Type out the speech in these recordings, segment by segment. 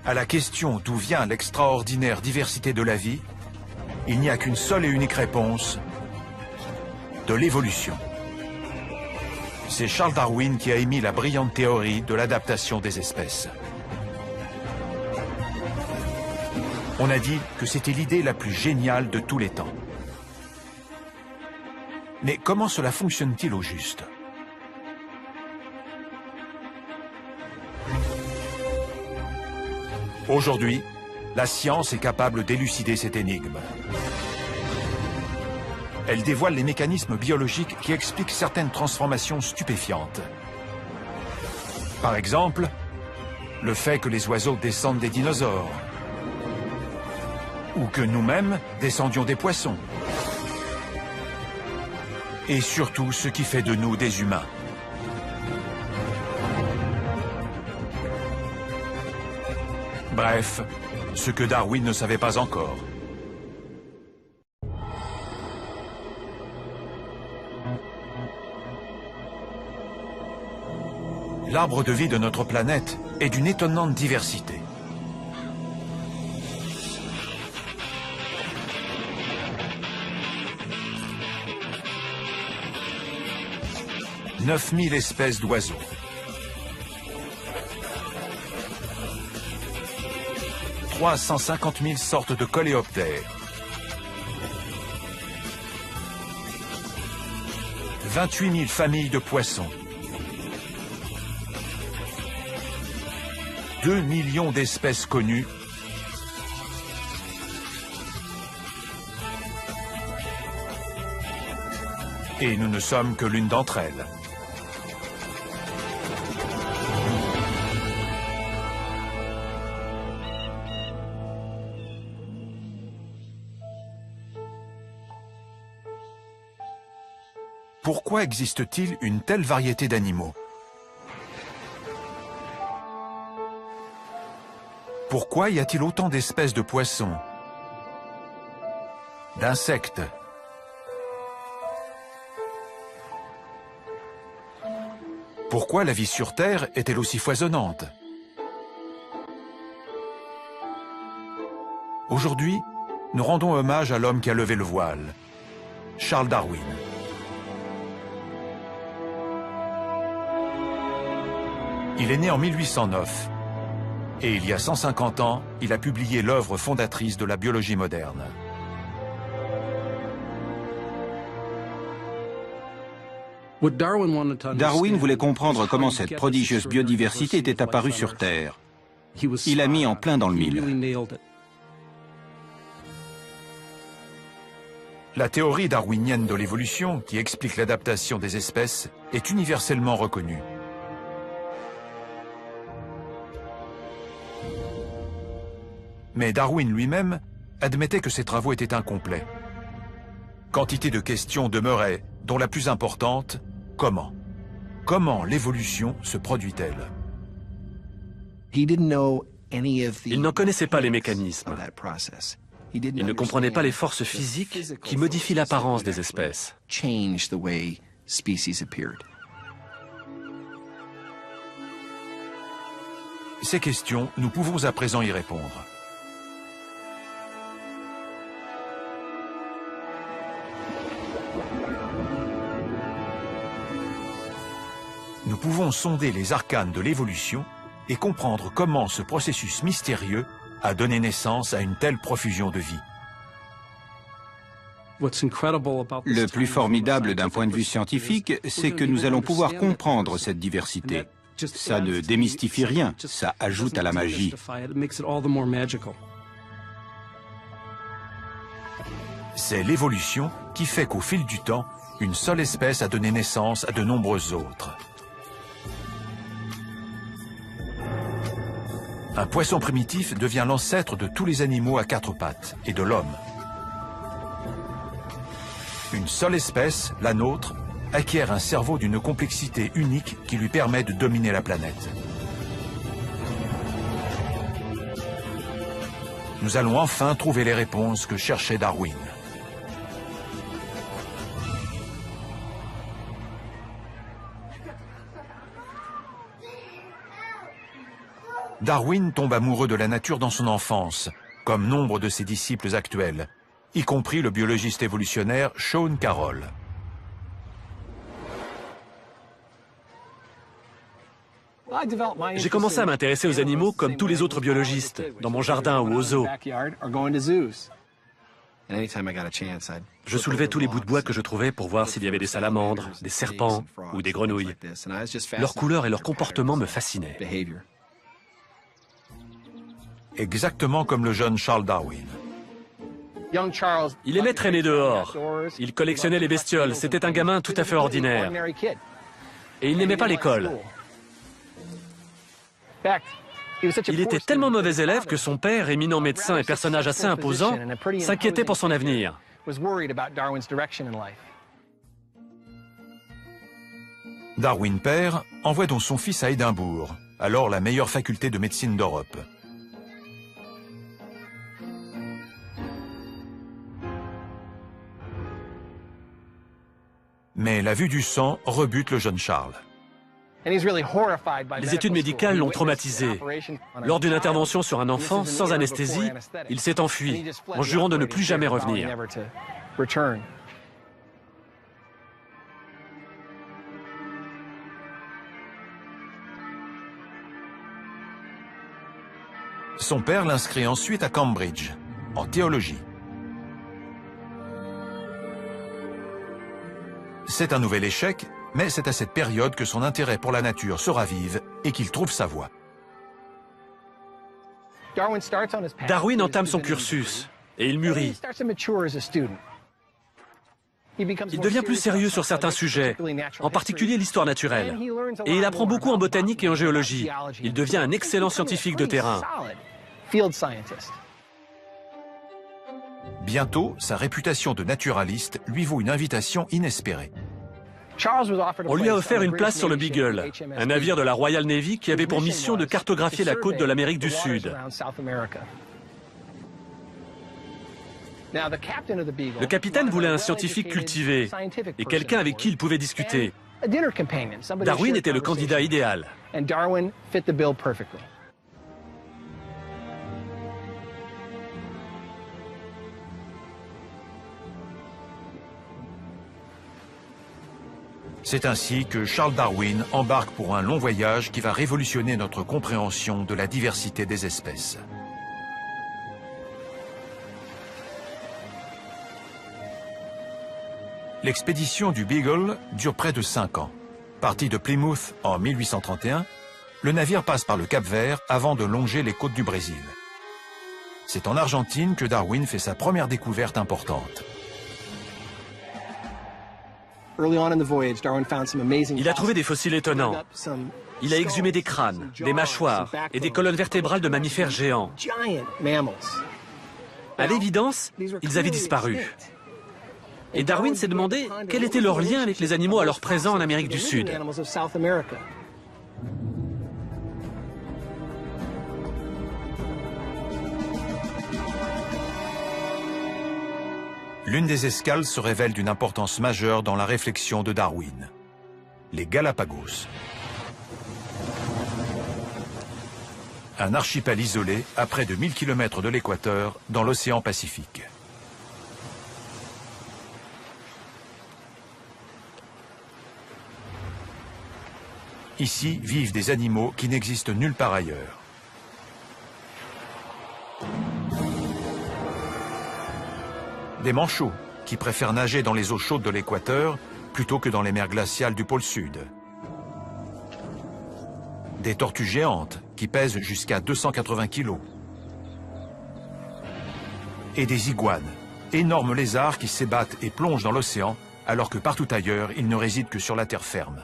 À la question d'où vient l'extraordinaire diversité de la vie, il n'y a qu'une seule et unique réponse: de l'évolution. C'est Charles Darwin qui a émis la brillante théorie de l'adaptation des espèces. On a dit que c'était l'idée la plus géniale de tous les temps. Mais comment cela fonctionne-t-il au juste? Aujourd'hui, la science est capable d'élucider cette énigme. Elle dévoile les mécanismes biologiques qui expliquent certaines transformations stupéfiantes. Par exemple, le fait que les oiseaux descendent des dinosaures, ou que nous-mêmes descendions des poissons. Et surtout ce qui fait de nous des humains. Bref, ce que Darwin ne savait pas encore. L'arbre de vie de notre planète est d'une étonnante diversité. « 9000 espèces d'oiseaux. 350 000 sortes de coléoptères. 28 000 familles de poissons. 2 millions d'espèces connues. Et nous ne sommes que l'une d'entre elles. Pourquoi existe-t-il une telle variété d'animaux? Pourquoi y a-t-il autant d'espèces de poissons, d'insectes, pourquoi la vie sur Terre est-elle aussi foisonnante? Aujourd'hui, nous rendons hommage à l'homme qui a levé le voile, Charles Darwin. Il est né en 1809 et il y a 150 ans, il a publié l'œuvre fondatrice de la biologie moderne. Darwin voulait comprendre comment cette prodigieuse biodiversité était apparue sur Terre. Il a mis en plein dans le mille. La théorie darwinienne de l'évolution, qui explique l'adaptation des espèces, est universellement reconnue. Mais Darwin lui-même admettait que ses travaux étaient incomplets. Quantité de questions demeuraient, dont la plus importante, comment? Comment l'évolution se produit-elle? Il n'en connaissait pas les mécanismes. Il ne comprenait pas les forces physiques qui modifient l'apparence des espèces. Ces questions, nous pouvons à présent y répondre. Nous pouvons sonder les arcanes de l'évolution et comprendre comment ce processus mystérieux a donné naissance à une telle profusion de vie. Le plus formidable d'un point de vue scientifique, c'est que nous allons pouvoir comprendre cette diversité. Ça ne démystifie rien, ça ajoute à la magie. C'est l'évolution qui fait qu'au fil du temps, une seule espèce a donné naissance à de nombreuses autres. Un poisson primitif devient l'ancêtre de tous les animaux à quatre pattes et de l'homme. Une seule espèce, la nôtre, acquiert un cerveau d'une complexité unique qui lui permet de dominer la planète. Nous allons enfin trouver les réponses que cherchait Darwin. Darwin tombe amoureux de la nature dans son enfance, comme nombre de ses disciples actuels, y compris le biologiste évolutionnaire Sean Carroll. J'ai commencé à m'intéresser aux animaux comme tous les autres biologistes, dans mon jardin ou au zoo. Je soulevais tous les bouts de bois que je trouvais pour voir s'il y avait des salamandres, des serpents ou des grenouilles. Leurs couleurs et leur comportement me fascinaient. Exactement comme le jeune Charles Darwin. Il aimait traîner dehors. Il collectionnait les bestioles. C'était un gamin tout à fait ordinaire. Et il n'aimait pas l'école. Il était tellement mauvais élève que son père, éminent médecin et personnage assez imposant, s'inquiétait pour son avenir. Darwin père envoie donc son fils à Édimbourg, alors la meilleure faculté de médecine d'Europe. Mais la vue du sang rebute le jeune Charles. Les études médicales l'ont traumatisé. Lors d'une intervention sur un enfant, sans anesthésie, il s'est enfui, en jurant de ne plus jamais revenir. Son père l'inscrit ensuite à Cambridge, en théologie. C'est un nouvel échec, mais c'est à cette période que son intérêt pour la nature se ravive et qu'il trouve sa voie. Darwin entame son cursus et il mûrit. Il devient plus sérieux sur certains sujets, en particulier l'histoire naturelle. Et il apprend beaucoup en botanique et en géologie. Il devient un excellent scientifique de terrain. Bientôt, sa réputation de naturaliste lui vaut une invitation inespérée. On lui a offert une place sur le Beagle, un navire de la Royal Navy qui avait pour mission de cartographier la côte de l'Amérique du Sud. Le capitaine voulait un scientifique cultivé et quelqu'un avec qui il pouvait discuter. Darwin était le candidat idéal. C'est ainsi que Charles Darwin embarque pour un long voyage qui va révolutionner notre compréhension de la diversité des espèces. L'expédition du Beagle dure près de 5 ans. Parti de Plymouth en 1831, le navire passe par le Cap-Vert avant de longer les côtes du Brésil. C'est en Argentine que Darwin fait sa première découverte importante. Il a trouvé des fossiles étonnants. Il a exhumé des crânes, des mâchoires et des colonnes vertébrales de mammifères géants. À l'évidence, ils avaient disparu. Et Darwin s'est demandé quel était leur lien avec les animaux alors présents en Amérique du Sud. L'une des escales se révèle d'une importance majeure dans la réflexion de Darwin. Les Galapagos. Un archipel isolé à près de 1000 km de l'équateur dans l'océan Pacifique. Ici vivent des animaux qui n'existent nulle part ailleurs. Des manchots qui préfèrent nager dans les eaux chaudes de l'équateur plutôt que dans les mers glaciales du pôle sud. Des tortues géantes qui pèsent jusqu'à 280 kg. Et des iguanes, énormes lézards qui s'ébattent et plongent dans l'océan alors que partout ailleurs, ils ne résident que sur la terre ferme.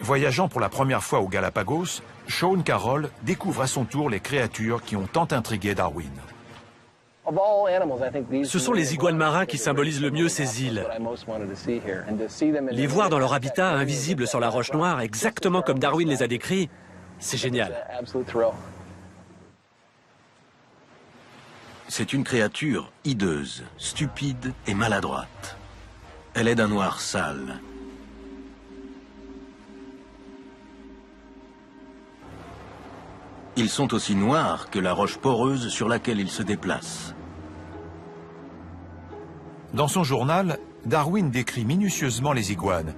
Voyageant pour la première fois aux Galapagos, Sean Carroll découvre à son tour les créatures qui ont tant intrigué Darwin. Ce sont les iguanes marins qui symbolisent le mieux ces îles. Les voir dans leur habitat invisible sur la roche noire, exactement comme Darwin les a décrits, c'est génial. C'est une créature hideuse, stupide et maladroite. Elle est d'un noir sale. Ils sont aussi noirs que la roche poreuse sur laquelle ils se déplacent. Dans son journal, Darwin décrit minutieusement les iguanes,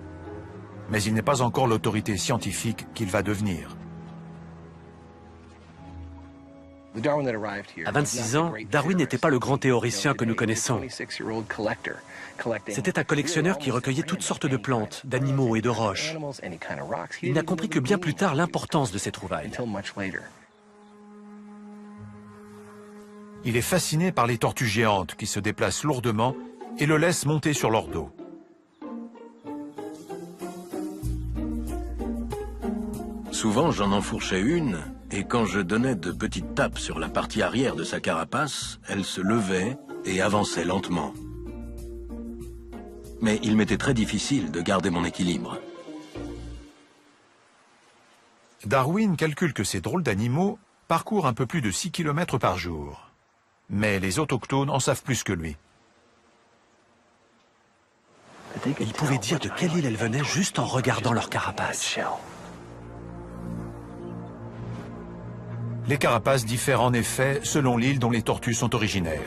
mais il n'est pas encore l'autorité scientifique qu'il va devenir. À 26 ans, Darwin n'était pas le grand théoricien que nous connaissons. C'était un collectionneur qui recueillait toutes sortes de plantes, d'animaux et de roches. Il n'a compris que bien plus tard l'importance de ces trouvailles. Il est fasciné par les tortues géantes qui se déplacent lourdement et le laissent monter sur leur dos. Souvent, j'en enfourchais une, et quand je donnais de petites tapes sur la partie arrière de sa carapace, elle se levait et avançait lentement. Mais il m'était très difficile de garder mon équilibre. Darwin calcule que ces drôles d'animaux parcourent un peu plus de 6 km par jour. Mais les autochtones en savent plus que lui. Il pouvait dire de quelle île elles venaient juste en regardant leur carapace. Les carapaces diffèrent en effet selon l'île dont les tortues sont originaires.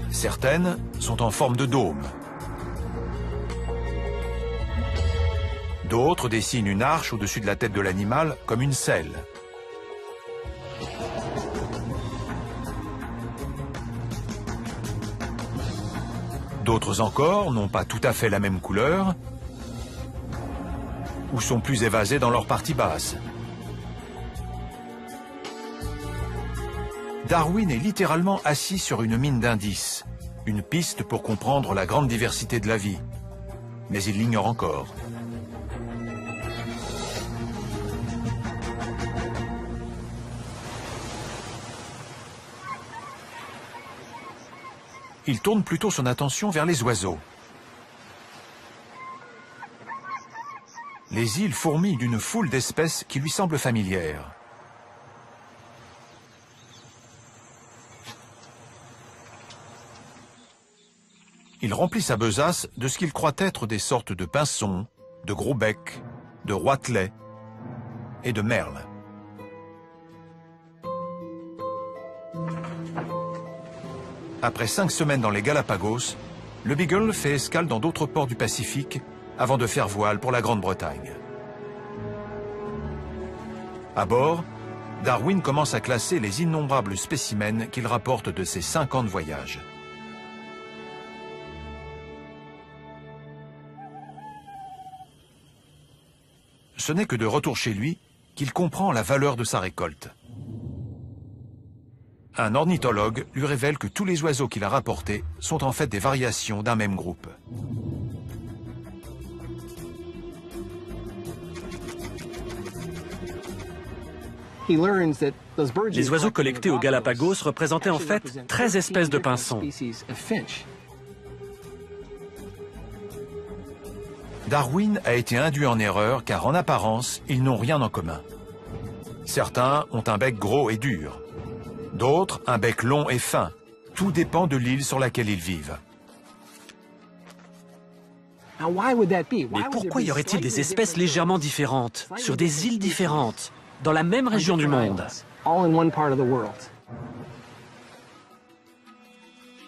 Certaines sont en forme de dôme. D'autres dessinent une arche au-dessus de la tête de l'animal comme une selle. D'autres encore n'ont pas tout à fait la même couleur ou sont plus évasés dans leur partie basse. Darwin est littéralement assis sur une mine d'indices, une piste pour comprendre la grande diversité de la vie. Mais il l'ignore encore. Il tourne plutôt son attention vers les oiseaux. Les îles fourmillent d'une foule d'espèces qui lui semblent familières. Il remplit sa besace de ce qu'il croit être des sortes de pinsons, de gros becs, de roitelets et de merles. Après 5 semaines dans les Galapagos, le Beagle fait escale dans d'autres ports du Pacifique avant de faire voile pour la Grande-Bretagne. À bord, Darwin commence à classer les innombrables spécimens qu'il rapporte de ses 5 ans de voyage. Ce n'est que de retour chez lui qu'il comprend la valeur de sa récolte. Un ornithologue lui révèle que tous les oiseaux qu'il a rapportés sont en fait des variations d'un même groupe. Les oiseaux collectés aux Galapagos représentaient en fait 13 espèces de pinsons. Darwin a été induit en erreur car en apparence, ils n'ont rien en commun. Certains ont un bec gros et dur. D'autres, un bec long et fin. Tout dépend de l'île sur laquelle ils vivent. Mais pourquoi y aurait-il des espèces légèrement différentes, sur des îles différentes, dans la même région du monde?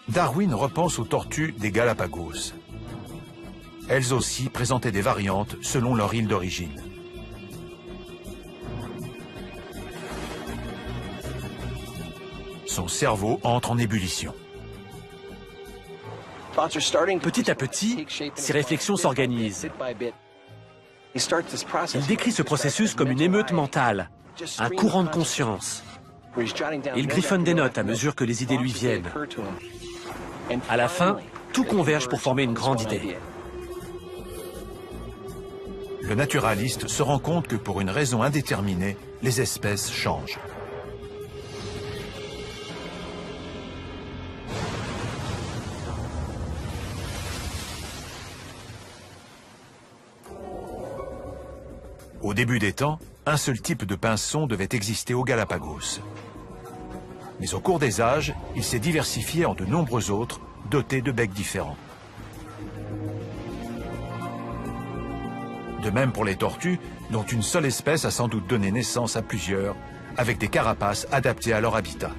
Darwin repense aux tortues des Galapagos. Elles aussi présentaient des variantes selon leur île d'origine. Son cerveau entre en ébullition. Petit à petit, ses réflexions s'organisent. Il décrit ce processus comme une émeute mentale, un courant de conscience. Il griffonne des notes à mesure que les idées lui viennent. À la fin, tout converge pour former une grande idée. Le naturaliste se rend compte que pour une raison indéterminée, les espèces changent. Au début des temps, un seul type de pinson devait exister aux Galapagos. Mais au cours des âges, il s'est diversifié en de nombreux autres, dotés de becs différents. De même pour les tortues, dont une seule espèce a sans doute donné naissance à plusieurs, avec des carapaces adaptées à leur habitat.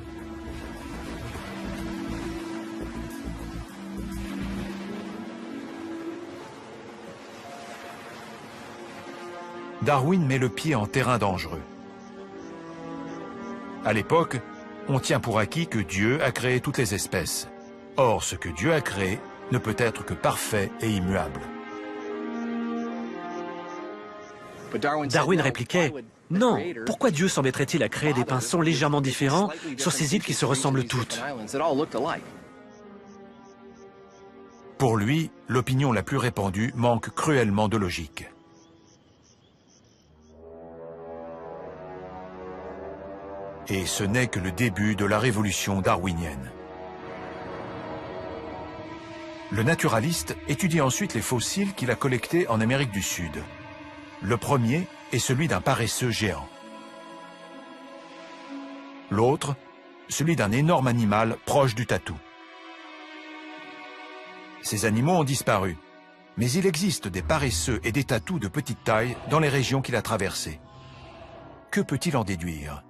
Darwin met le pied en terrain dangereux. À l'époque, on tient pour acquis que Dieu a créé toutes les espèces. Or, ce que Dieu a créé ne peut être que parfait et immuable. Darwin répliquait « Non, pourquoi Dieu s'embêterait-il à créer des pinsons légèrement différents sur ces îles qui se ressemblent toutes ?» Pour lui, l'opinion la plus répandue manque cruellement de logique. Et ce n'est que le début de la révolution darwinienne. Le naturaliste étudie ensuite les fossiles qu'il a collectés en Amérique du Sud. Le premier est celui d'un paresseux géant. L'autre, celui d'un énorme animal proche du tatou. Ces animaux ont disparu, mais il existe des paresseux et des tatous de petite taille dans les régions qu'il a traversées. Que peut-il en déduire ?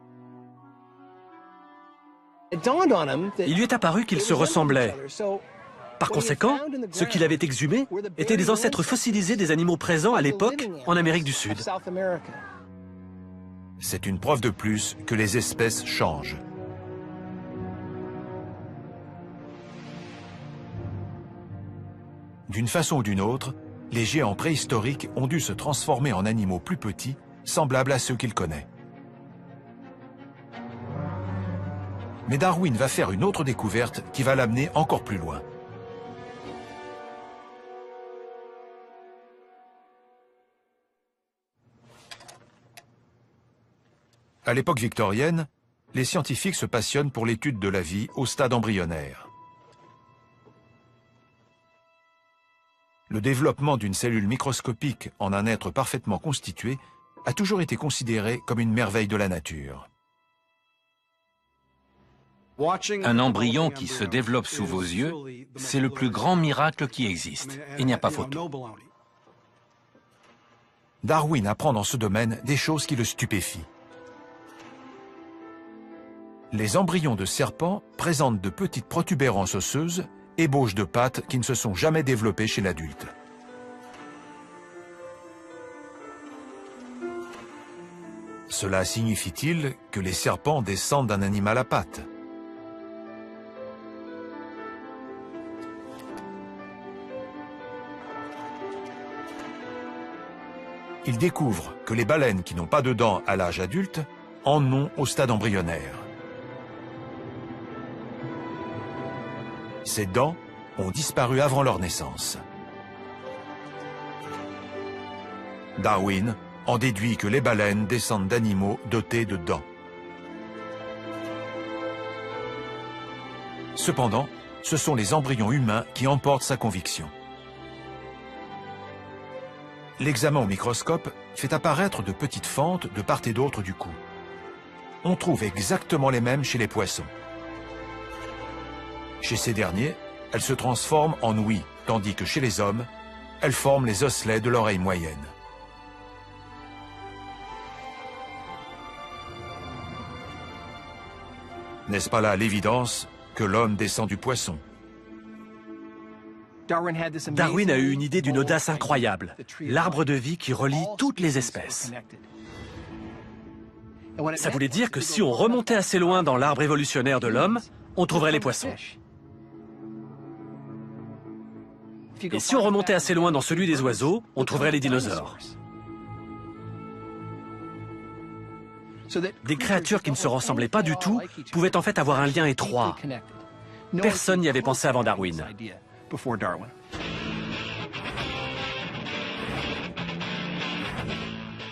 Il lui est apparu qu'ils se ressemblaient. Par conséquent, ce qu'il avait exhumé étaient des ancêtres fossilisés des animaux présents à l'époque en Amérique du Sud. C'est une preuve de plus que les espèces changent. D'une façon ou d'une autre, les géants préhistoriques ont dû se transformer en animaux plus petits, semblables à ceux qu'il connaît. Mais Darwin va faire une autre découverte qui va l'amener encore plus loin. À l'époque victorienne, les scientifiques se passionnent pour l'étude de la vie au stade embryonnaire. Le développement d'une cellule microscopique en un être parfaitement constitué a toujours été considéré comme une merveille de la nature. Un embryon qui se développe sous vos yeux, c'est le plus grand miracle qui existe. Il n'y a pas photo. Darwin apprend dans ce domaine des choses qui le stupéfient. Les embryons de serpents présentent de petites protubérances osseuses, ébauches de pattes qui ne se sont jamais développées chez l'adulte. Cela signifie-t-il que les serpents descendent d'un animal à pattes ? Il découvre que les baleines qui n'ont pas de dents à l'âge adulte en ont au stade embryonnaire. Ces dents ont disparu avant leur naissance. Darwin en déduit que les baleines descendent d'animaux dotés de dents. Cependant, ce sont les embryons humains qui emportent sa conviction. L'examen au microscope fait apparaître de petites fentes de part et d'autre du cou. On trouve exactement les mêmes chez les poissons. Chez ces derniers, elles se transforment en ouïes, tandis que chez les hommes, elles forment les osselets de l'oreille moyenne. N'est-ce pas là l'évidence que l'homme descend du poisson ? Darwin a eu une idée d'une audace incroyable, l'arbre de vie qui relie toutes les espèces. Ça voulait dire que si on remontait assez loin dans l'arbre évolutionnaire de l'homme, on trouverait les poissons. Et si on remontait assez loin dans celui des oiseaux, on trouverait les dinosaures. Des créatures qui ne se ressemblaient pas du tout pouvaient en fait avoir un lien étroit. Personne n'y avait pensé avant Darwin.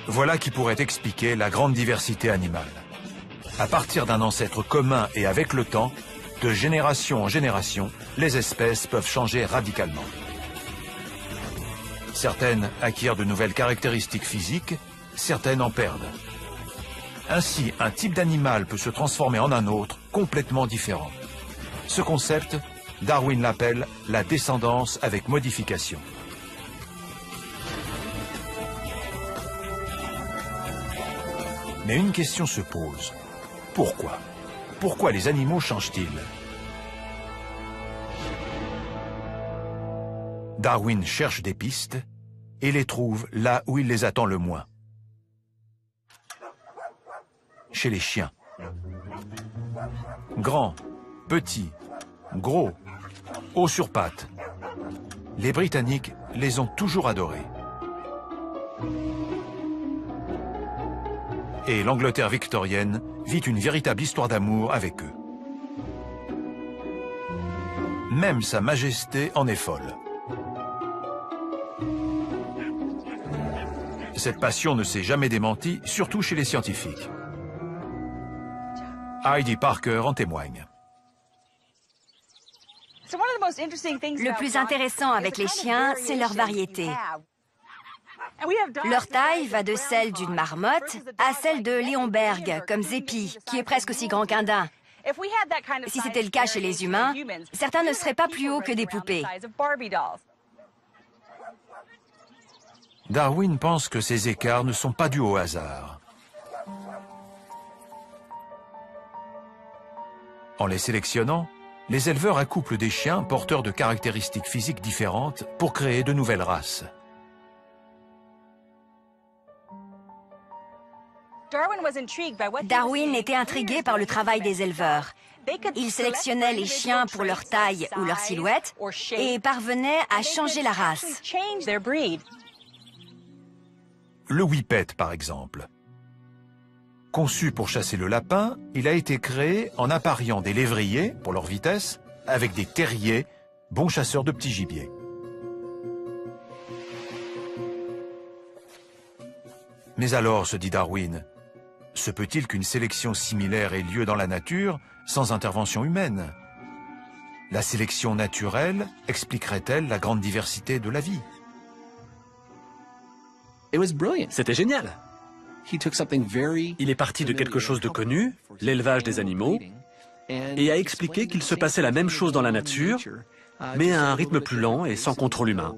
Voilà qui pourrait expliquer la grande diversité animale. À partir d'un ancêtre commun et avec le temps, de génération en génération, les espèces peuvent changer radicalement. Certaines acquièrent de nouvelles caractéristiques physiques, certaines en perdent. Ainsi, un type d'animal peut se transformer en un autre, complètement différent. Ce concept, Darwin l'appelle la descendance avec modification. Mais une question se pose. Pourquoi? Pourquoi les animaux changent-ils? Darwin cherche des pistes et les trouve là où il les attend le moins. Chez les chiens. Grands, petits, gros, hauts sur pattes. Les Britanniques les ont toujours adorés. Et l'Angleterre victorienne vit une véritable histoire d'amour avec eux. Même Sa Majesté en est folle. Cette passion ne s'est jamais démentie, surtout chez les scientifiques. Heidi Parker en témoigne. Le plus intéressant avec les chiens, c'est leur variété. Leur taille va de celle d'une marmotte à celle de Léonberg, comme Zépi, qui est presque aussi grand qu'un daim. Si c'était le cas chez les humains, certains ne seraient pas plus hauts que des poupées. Darwin pense que ces écarts ne sont pas dus au hasard. En les sélectionnant, les éleveurs accouplent des chiens porteurs de caractéristiques physiques différentes pour créer de nouvelles races. Darwin était intrigué par le travail des éleveurs. Ils sélectionnaient les chiens pour leur taille ou leur silhouette et parvenaient à changer la race. Le Whippet, par exemple. Conçu pour chasser le lapin, il a été créé en appariant des lévriers, pour leur vitesse, avec des terriers, bons chasseurs de petits gibiers. Mais alors, se dit Darwin, se peut-il qu'une sélection similaire ait lieu dans la nature sans intervention humaine? La sélection naturelle expliquerait-elle la grande diversité de la vie? C'était génial. Il est parti de quelque chose de connu, l'élevage des animaux, et a expliqué qu'il se passait la même chose dans la nature, mais à un rythme plus lent et sans contrôle humain.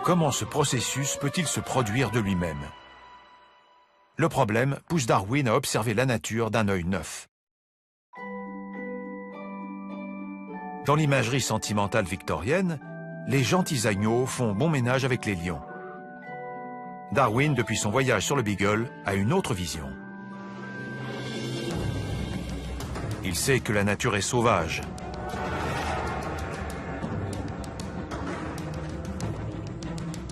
Comment ce processus peut-il se produire de lui-même? Le problème pousse Darwin à observer la nature d'un œil neuf. Dans l'imagerie sentimentale victorienne, les gentils agneaux font bon ménage avec les lions. Darwin, depuis son voyage sur le Beagle, a une autre vision. Il sait que la nature est sauvage.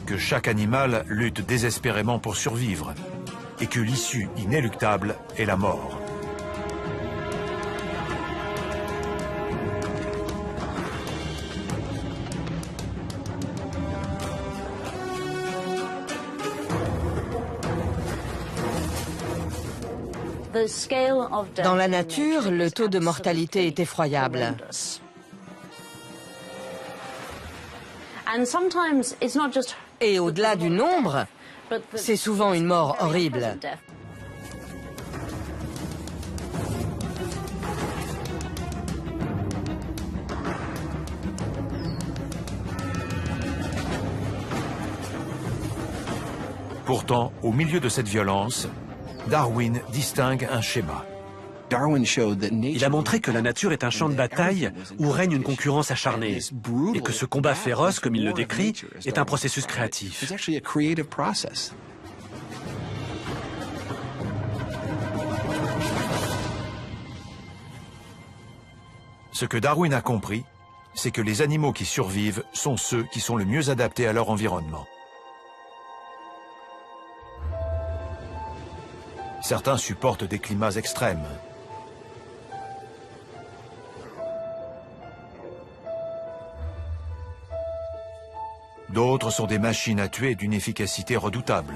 Que chaque animal lutte désespérément pour survivre et que l'issue inéluctable est la mort. Dans la nature, le taux de mortalité est effroyable. Et au-delà du nombre, c'est souvent une mort horrible. Pourtant, au milieu de cette violence, Darwin distingue un schéma. Il a montré que la nature est un champ de bataille où règne une concurrence acharnée et que ce combat féroce, comme il le décrit, est un processus créatif. Ce que Darwin a compris, c'est que les animaux qui survivent sont ceux qui sont le mieux adaptés à leur environnement. Certains supportent des climats extrêmes. D'autres sont des machines à tuer d'une efficacité redoutable.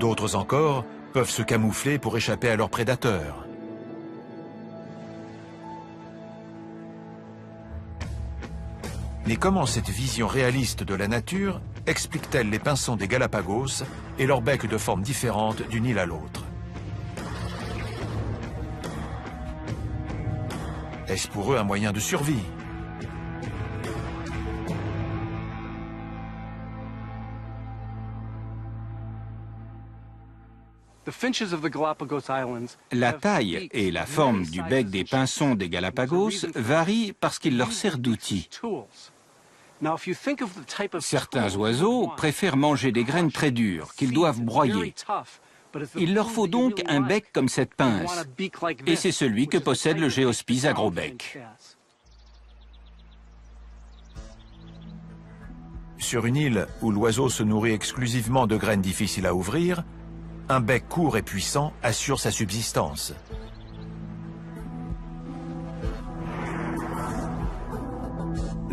D'autres encore peuvent se camoufler pour échapper à leurs prédateurs. Mais comment cette vision réaliste de la nature explique-t-elle les pinsons des Galapagos et leurs becs de formes différentes d'une île à l'autre? Est-ce pour eux un moyen de survie? La taille et la forme du bec des pinsons des Galapagos varient parce qu'il leur sert d'outil. Certains oiseaux préfèrent manger des graines très dures, qu'ils doivent broyer. Il leur faut donc un bec comme cette pince, et c'est celui que possède le Géospiz à gros bec. Sur une île où l'oiseau se nourrit exclusivement de graines difficiles à ouvrir, un bec court et puissant assure sa subsistance.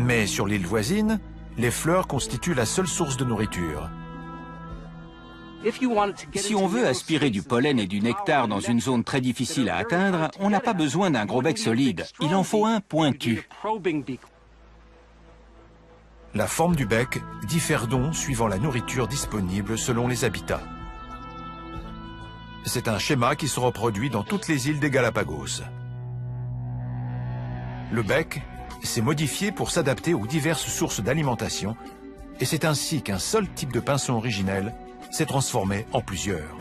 Mais sur l'île voisine, les fleurs constituent la seule source de nourriture. Si on veut aspirer du pollen et du nectar dans une zone très difficile à atteindre, on n'a pas besoin d'un gros bec solide, il en faut un pointu. La forme du bec diffère donc suivant la nourriture disponible selon les habitats. C'est un schéma qui se reproduit dans toutes les îles des Galapagos. Le bec s'est modifié pour s'adapter aux diverses sources d'alimentation, et c'est ainsi qu'un seul type de pinson originel s'est transformé en plusieurs.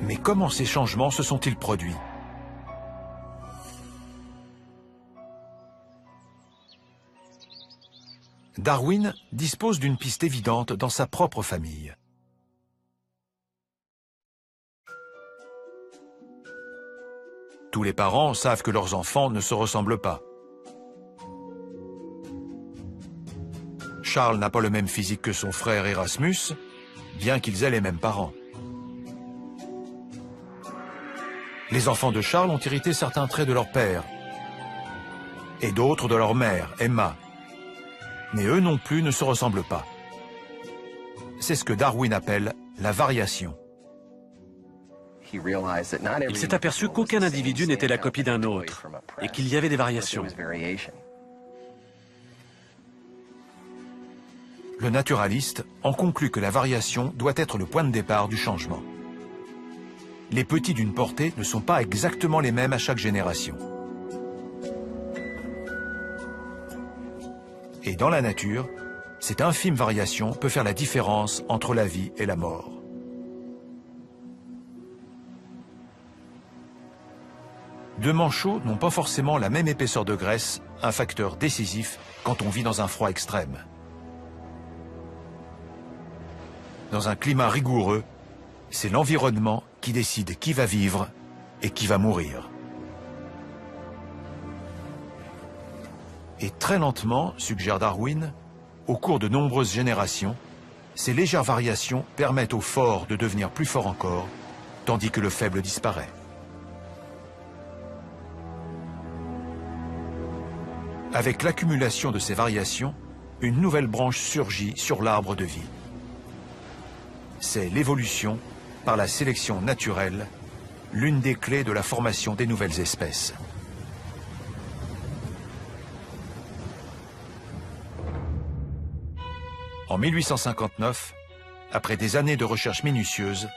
Mais comment ces changements se sont-ils produits? Darwin dispose d'une piste évidente dans sa propre famille. Tous les parents savent que leurs enfants ne se ressemblent pas. Charles n'a pas le même physique que son frère Erasmus, bien qu'ils aient les mêmes parents. Les enfants de Charles ont hérité certains traits de leur père, et d'autres de leur mère, Emma. Mais eux non plus ne se ressemblent pas. C'est ce que Darwin appelle la variation. Il s'est aperçu qu'aucun individu n'était la copie d'un autre, et qu'il y avait des variations. Le naturaliste en conclut que la variation doit être le point de départ du changement. Les petits d'une portée ne sont pas exactement les mêmes à chaque génération. Et dans la nature, cette infime variation peut faire la différence entre la vie et la mort. Deux manchots n'ont pas forcément la même épaisseur de graisse, un facteur décisif quand on vit dans un froid extrême. Dans un climat rigoureux, c'est l'environnement qui décide qui va vivre et qui va mourir. Et très lentement, suggère Darwin, au cours de nombreuses générations, ces légères variations permettent au fort de devenir plus fort encore, tandis que le faible disparaît. Avec l'accumulation de ces variations, une nouvelle branche surgit sur l'arbre de vie. C'est l'évolution par la sélection naturelle, l'une des clés de la formation des nouvelles espèces. En 1859, après des années de recherches minutieuses,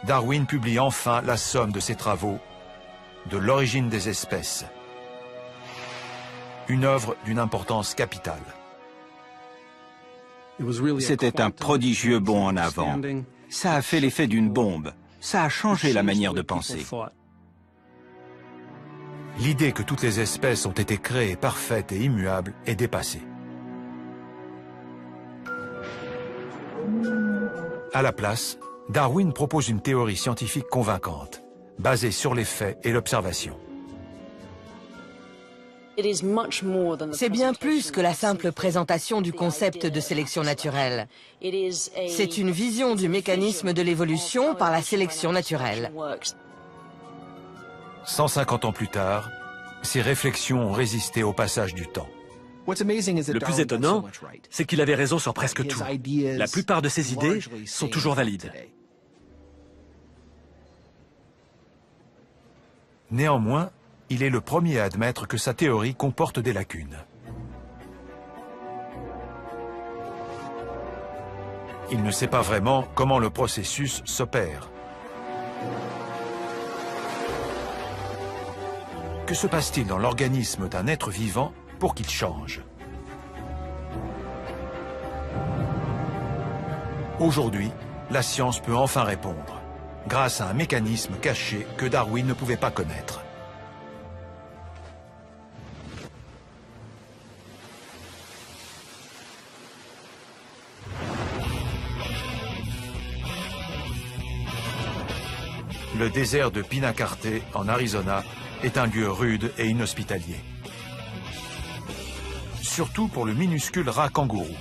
Darwin publie enfin la somme de ses travaux de l'origine des espèces. Une œuvre d'une importance capitale. C'était un prodigieux bond en avant. Ça a fait l'effet d'une bombe. Ça a changé la manière de penser. L'idée que toutes les espèces ont été créées parfaites et immuables est dépassée. À la place, Darwin propose une théorie scientifique convaincante, basée sur les faits et l'observation. C'est bien plus que la simple présentation du concept de sélection naturelle. C'est une vision du mécanisme de l'évolution par la sélection naturelle. 150 ans plus tard, ces réflexions ont résisté au passage du temps. Le plus étonnant, c'est qu'il avait raison sur presque tout. La plupart de ses idées sont toujours valides. Néanmoins, il est le premier à admettre que sa théorie comporte des lacunes. Il ne sait pas vraiment comment le processus s'opère. Que se passe-t-il dans l'organisme d'un être vivant pour qu'il change? Aujourd'hui, la science peut enfin répondre, grâce à un mécanisme caché que Darwin ne pouvait pas connaître. Le désert de Pinacarte, en Arizona, est un lieu rude et inhospitalier. Surtout pour le minuscule rat kangourou.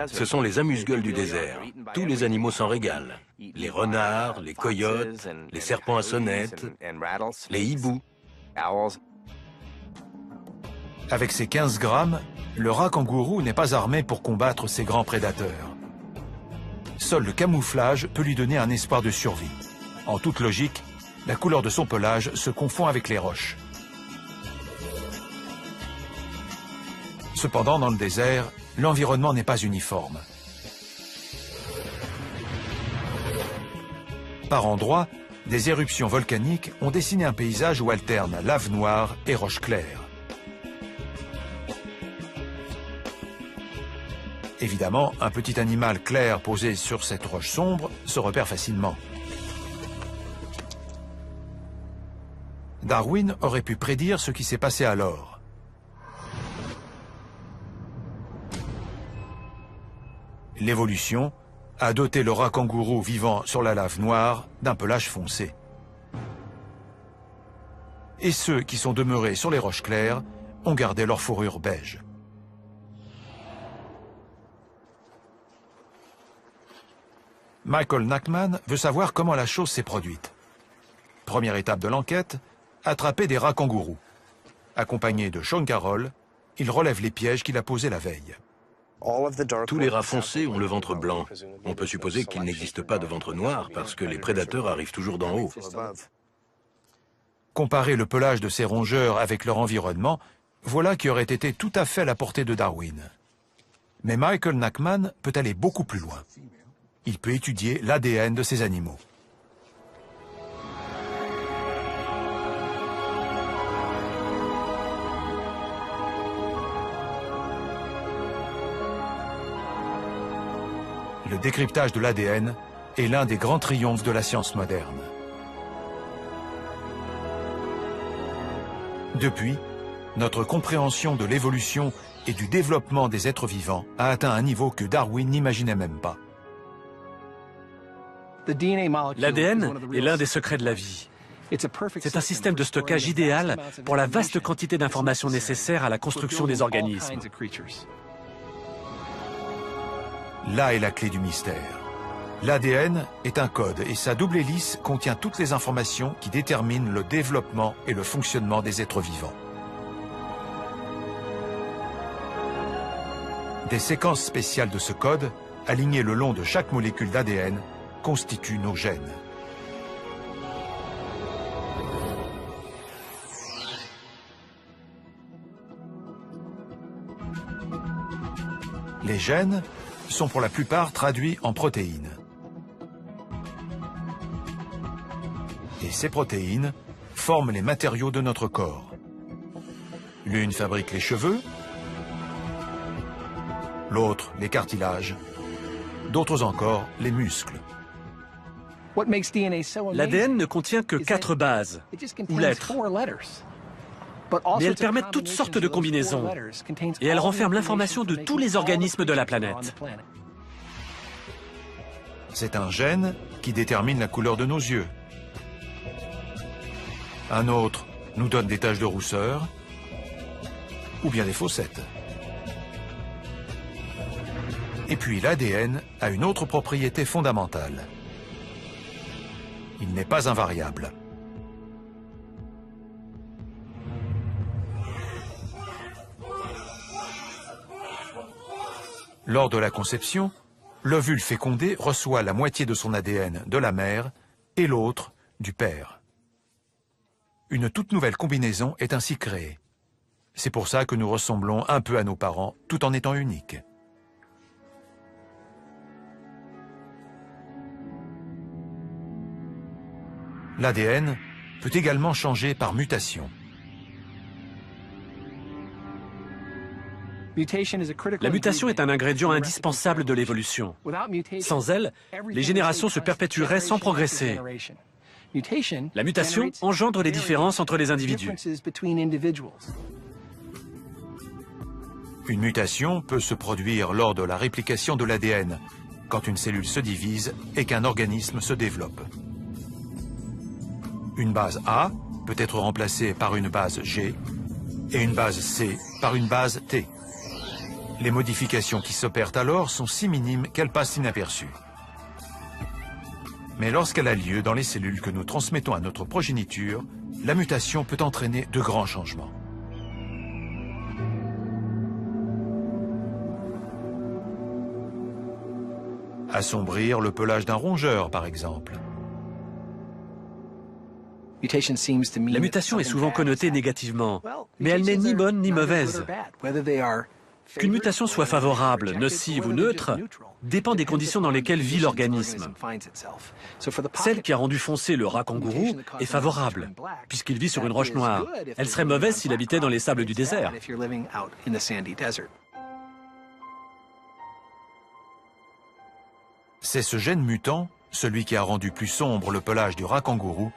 Ce sont les amuse-gueules du désert. Tous les animaux s'en régalent. Les renards, les coyotes, les serpents à sonnettes, les hiboux. Avec ses 15 grammes, le rat kangourou n'est pas armé pour combattre ses grands prédateurs. Seul le camouflage peut lui donner un espoir de survie. En toute logique, la couleur de son pelage se confond avec les roches. Cependant, dans le désert, l'environnement n'est pas uniforme. Par endroits, des éruptions volcaniques ont dessiné un paysage où alternent lave noire et roches claires. Évidemment, un petit animal clair posé sur cette roche sombre se repère facilement. Darwin aurait pu prédire ce qui s'est passé alors. L'évolution a doté le rat kangourou vivant sur la lave noire d'un pelage foncé. Et ceux qui sont demeurés sur les roches claires ont gardé leur fourrure beige. Michael Nachman veut savoir comment la chose s'est produite. Première étape de l'enquête, attraper des rats kangourous. Accompagné de Sean Carroll, il relève les pièges qu'il a posés la veille. Tous les rats foncés ont le ventre blanc. On peut supposer qu'il n'existe pas de ventre noir parce que les prédateurs arrivent toujours d'en haut. Comparer le pelage de ces rongeurs avec leur environnement, voilà qui aurait été tout à fait à la portée de Darwin. Mais Michael Nachman peut aller beaucoup plus loin. Il peut étudier l'ADN de ces animaux. Le décryptage de l'ADN est l'un des grands triomphes de la science moderne. Depuis, notre compréhension de l'évolution et du développement des êtres vivants a atteint un niveau que Darwin n'imaginait même pas. L'ADN est l'un des secrets de la vie. C'est un système de stockage idéal pour la vaste quantité d'informations nécessaires à la construction des organismes. Là est la clé du mystère. L'ADN est un code et sa double hélice contient toutes les informations qui déterminent le développement et le fonctionnement des êtres vivants. Des séquences spéciales de ce code, alignées le long de chaque molécule d'ADN, constituent nos gènes. Les gènes sont pour la plupart traduits en protéines. Et ces protéines forment les matériaux de notre corps. L'une fabrique les cheveux, l'autre les cartilages, d'autres encore les muscles. L'ADN ne contient que 4 bases, ou lettres. Mais elles permettent toutes sortes de combinaisons, et elles renferment l'information de tous les organismes de la planète. C'est un gène qui détermine la couleur de nos yeux. Un autre nous donne des taches de rousseur, ou bien des fossettes. Et puis l'ADN a une autre propriété fondamentale. Il n'est pas invariable. Lors de la conception, l'ovule fécondé reçoit la moitié de son ADN de la mère et l'autre du père. Une toute nouvelle combinaison est ainsi créée. C'est pour ça que nous ressemblons un peu à nos parents, tout en étant uniques. L'ADN peut également changer par mutation. La mutation est un ingrédient indispensable de l'évolution. Sans elle, les générations se perpétueraient sans progresser. La mutation engendre les différences entre les individus. Une mutation peut se produire lors de la réplication de l'ADN, quand une cellule se divise et qu'un organisme se développe. Une base A peut être remplacée par une base G et une base C par une base T. Les modifications qui s'opèrent alors sont si minimes qu'elles passent inaperçues. Mais lorsqu'elle a lieu dans les cellules que nous transmettons à notre progéniture, la mutation peut entraîner de grands changements. Assombrir le pelage d'un rongeur, par exemple. La mutation est souvent connotée négativement, mais elle n'est ni bonne ni mauvaise. Qu'une mutation soit favorable, nocive ou neutre dépend des conditions dans lesquelles vit l'organisme. Celle qui a rendu foncé le rat kangourou est favorable, puisqu'il vit sur une roche noire. Elle serait mauvaise s'il habitait dans les sables du désert. C'est ce gène mutant, celui qui a rendu plus sombre le pelage du rat kangourou,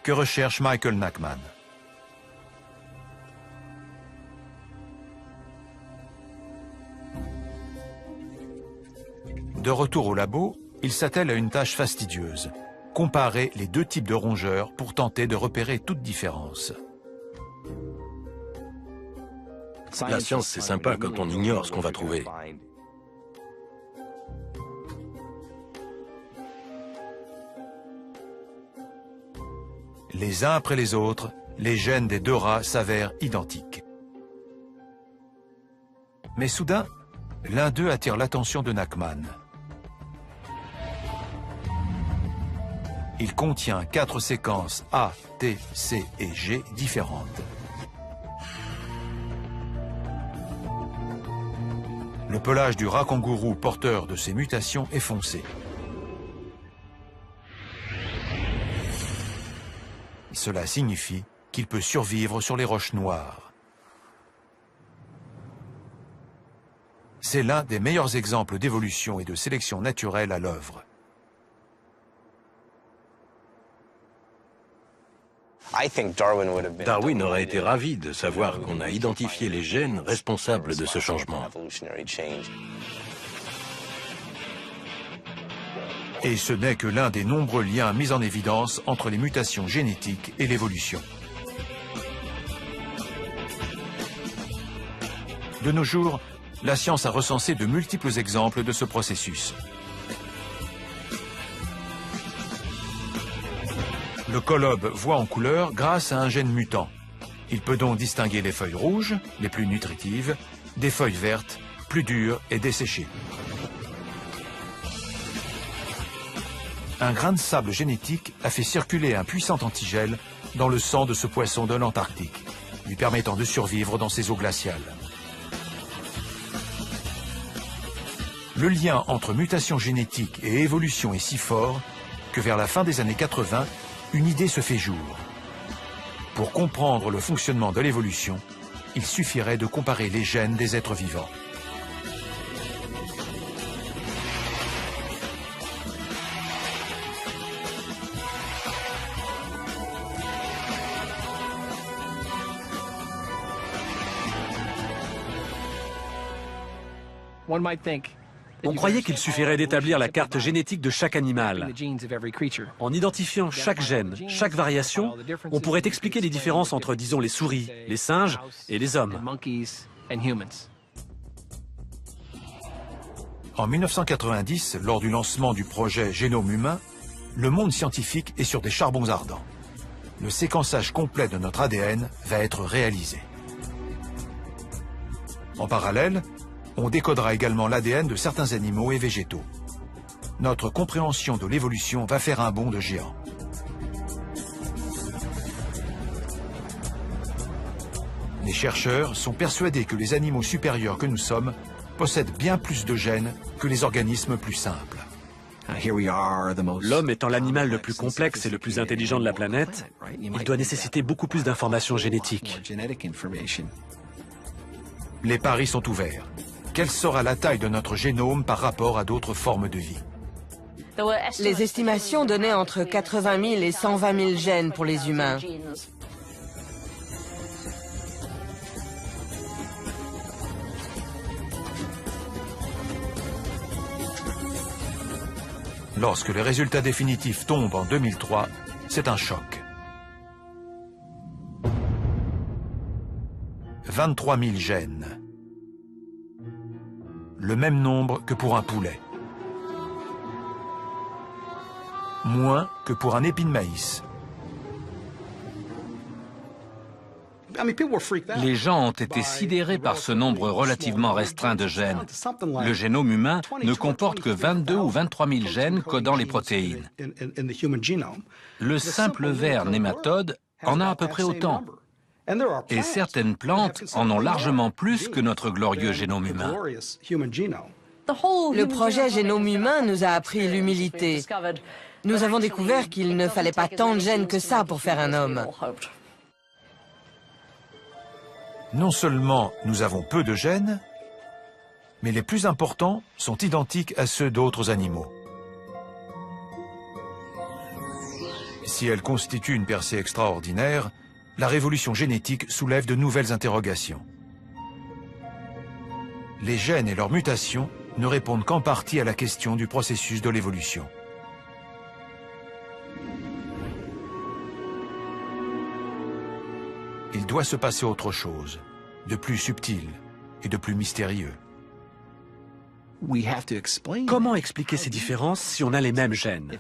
que recherche Michael Nachman. De retour au labo, il s'attelle à une tâche fastidieuse, comparer les deux types de rongeurs pour tenter de repérer toute différence. La science, c'est sympa quand on ignore ce qu'on va trouver. Les uns après les autres, les gènes des deux rats s'avèrent identiques. Mais soudain, l'un d'eux attire l'attention de Nachman. Il contient 4 séquences A, T, C et G différentes. Le pelage du rat kangourou porteur de ces mutations est foncé. Cela signifie qu'il peut survivre sur les roches noires. C'est l'un des meilleurs exemples d'évolution et de sélection naturelle à l'œuvre. Darwin aurait été ravi de savoir qu'on a identifié les gènes responsables de ce changement. Et ce n'est que l'un des nombreux liens mis en évidence entre les mutations génétiques et l'évolution. De nos jours, la science a recensé de multiples exemples de ce processus. Le colobe voit en couleur grâce à un gène mutant. Il peut donc distinguer les feuilles rouges, les plus nutritives, des feuilles vertes, plus dures et desséchées. Un grain de sable génétique a fait circuler un puissant antigel dans le sang de ce poisson de l'Antarctique, lui permettant de survivre dans ces eaux glaciales. Le lien entre mutation génétique et évolution est si fort que vers la fin des années 80, une idée se fait jour. Pour comprendre le fonctionnement de l'évolution, il suffirait de comparer les gènes des êtres vivants. On croyait qu'il suffirait d'établir la carte génétique de chaque animal. En identifiant chaque gène, chaque variation, on pourrait expliquer les différences entre, disons, les souris, les singes et les hommes. En 1990, lors du lancement du projet Génome humain, le monde scientifique est sur des charbons ardents. Le séquençage complet de notre ADN va être réalisé. En parallèle, On décodera également l'ADN de certains animaux et végétaux. Notre compréhension de l'évolution va faire un bond de géant. Les chercheurs sont persuadés que les animaux supérieurs que nous sommes possèdent bien plus de gènes que les organismes plus simples. L'homme étant l'animal le plus complexe et le plus intelligent de la planète, il doit nécessiter beaucoup plus d'informations génétiques. Les paris sont ouverts. Quelle sera la taille de notre génome par rapport à d'autres formes de vie? Les estimations donnaient entre 80 000 et 120 000 gènes pour les humains. Lorsque les résultats définitifs tombent en 2003, c'est un choc. 23 000 gènes. Le même nombre que pour un poulet. Moins que pour un épi de maïs. Les gens ont été sidérés par ce nombre relativement restreint de gènes. Le génome humain ne comporte que 22 ou 23 000 gènes codant les protéines. Le simple ver nématode en a à peu près autant. Et certaines plantes en ont largement plus que notre glorieux génome humain. Le projet Génome humain nous a appris l'humilité. Nous avons découvert qu'il ne fallait pas tant de gènes que ça pour faire un homme. Non seulement nous avons peu de gènes, mais les plus importants sont identiques à ceux d'autres animaux. Si elle constitue une percée extraordinaire, la révolution génétique soulève de nouvelles interrogations. Les gènes et leurs mutations ne répondent qu'en partie à la question du processus de l'évolution. Il doit se passer autre chose, de plus subtil et de plus mystérieux. Comment expliquer ces différences si on a les mêmes gènes?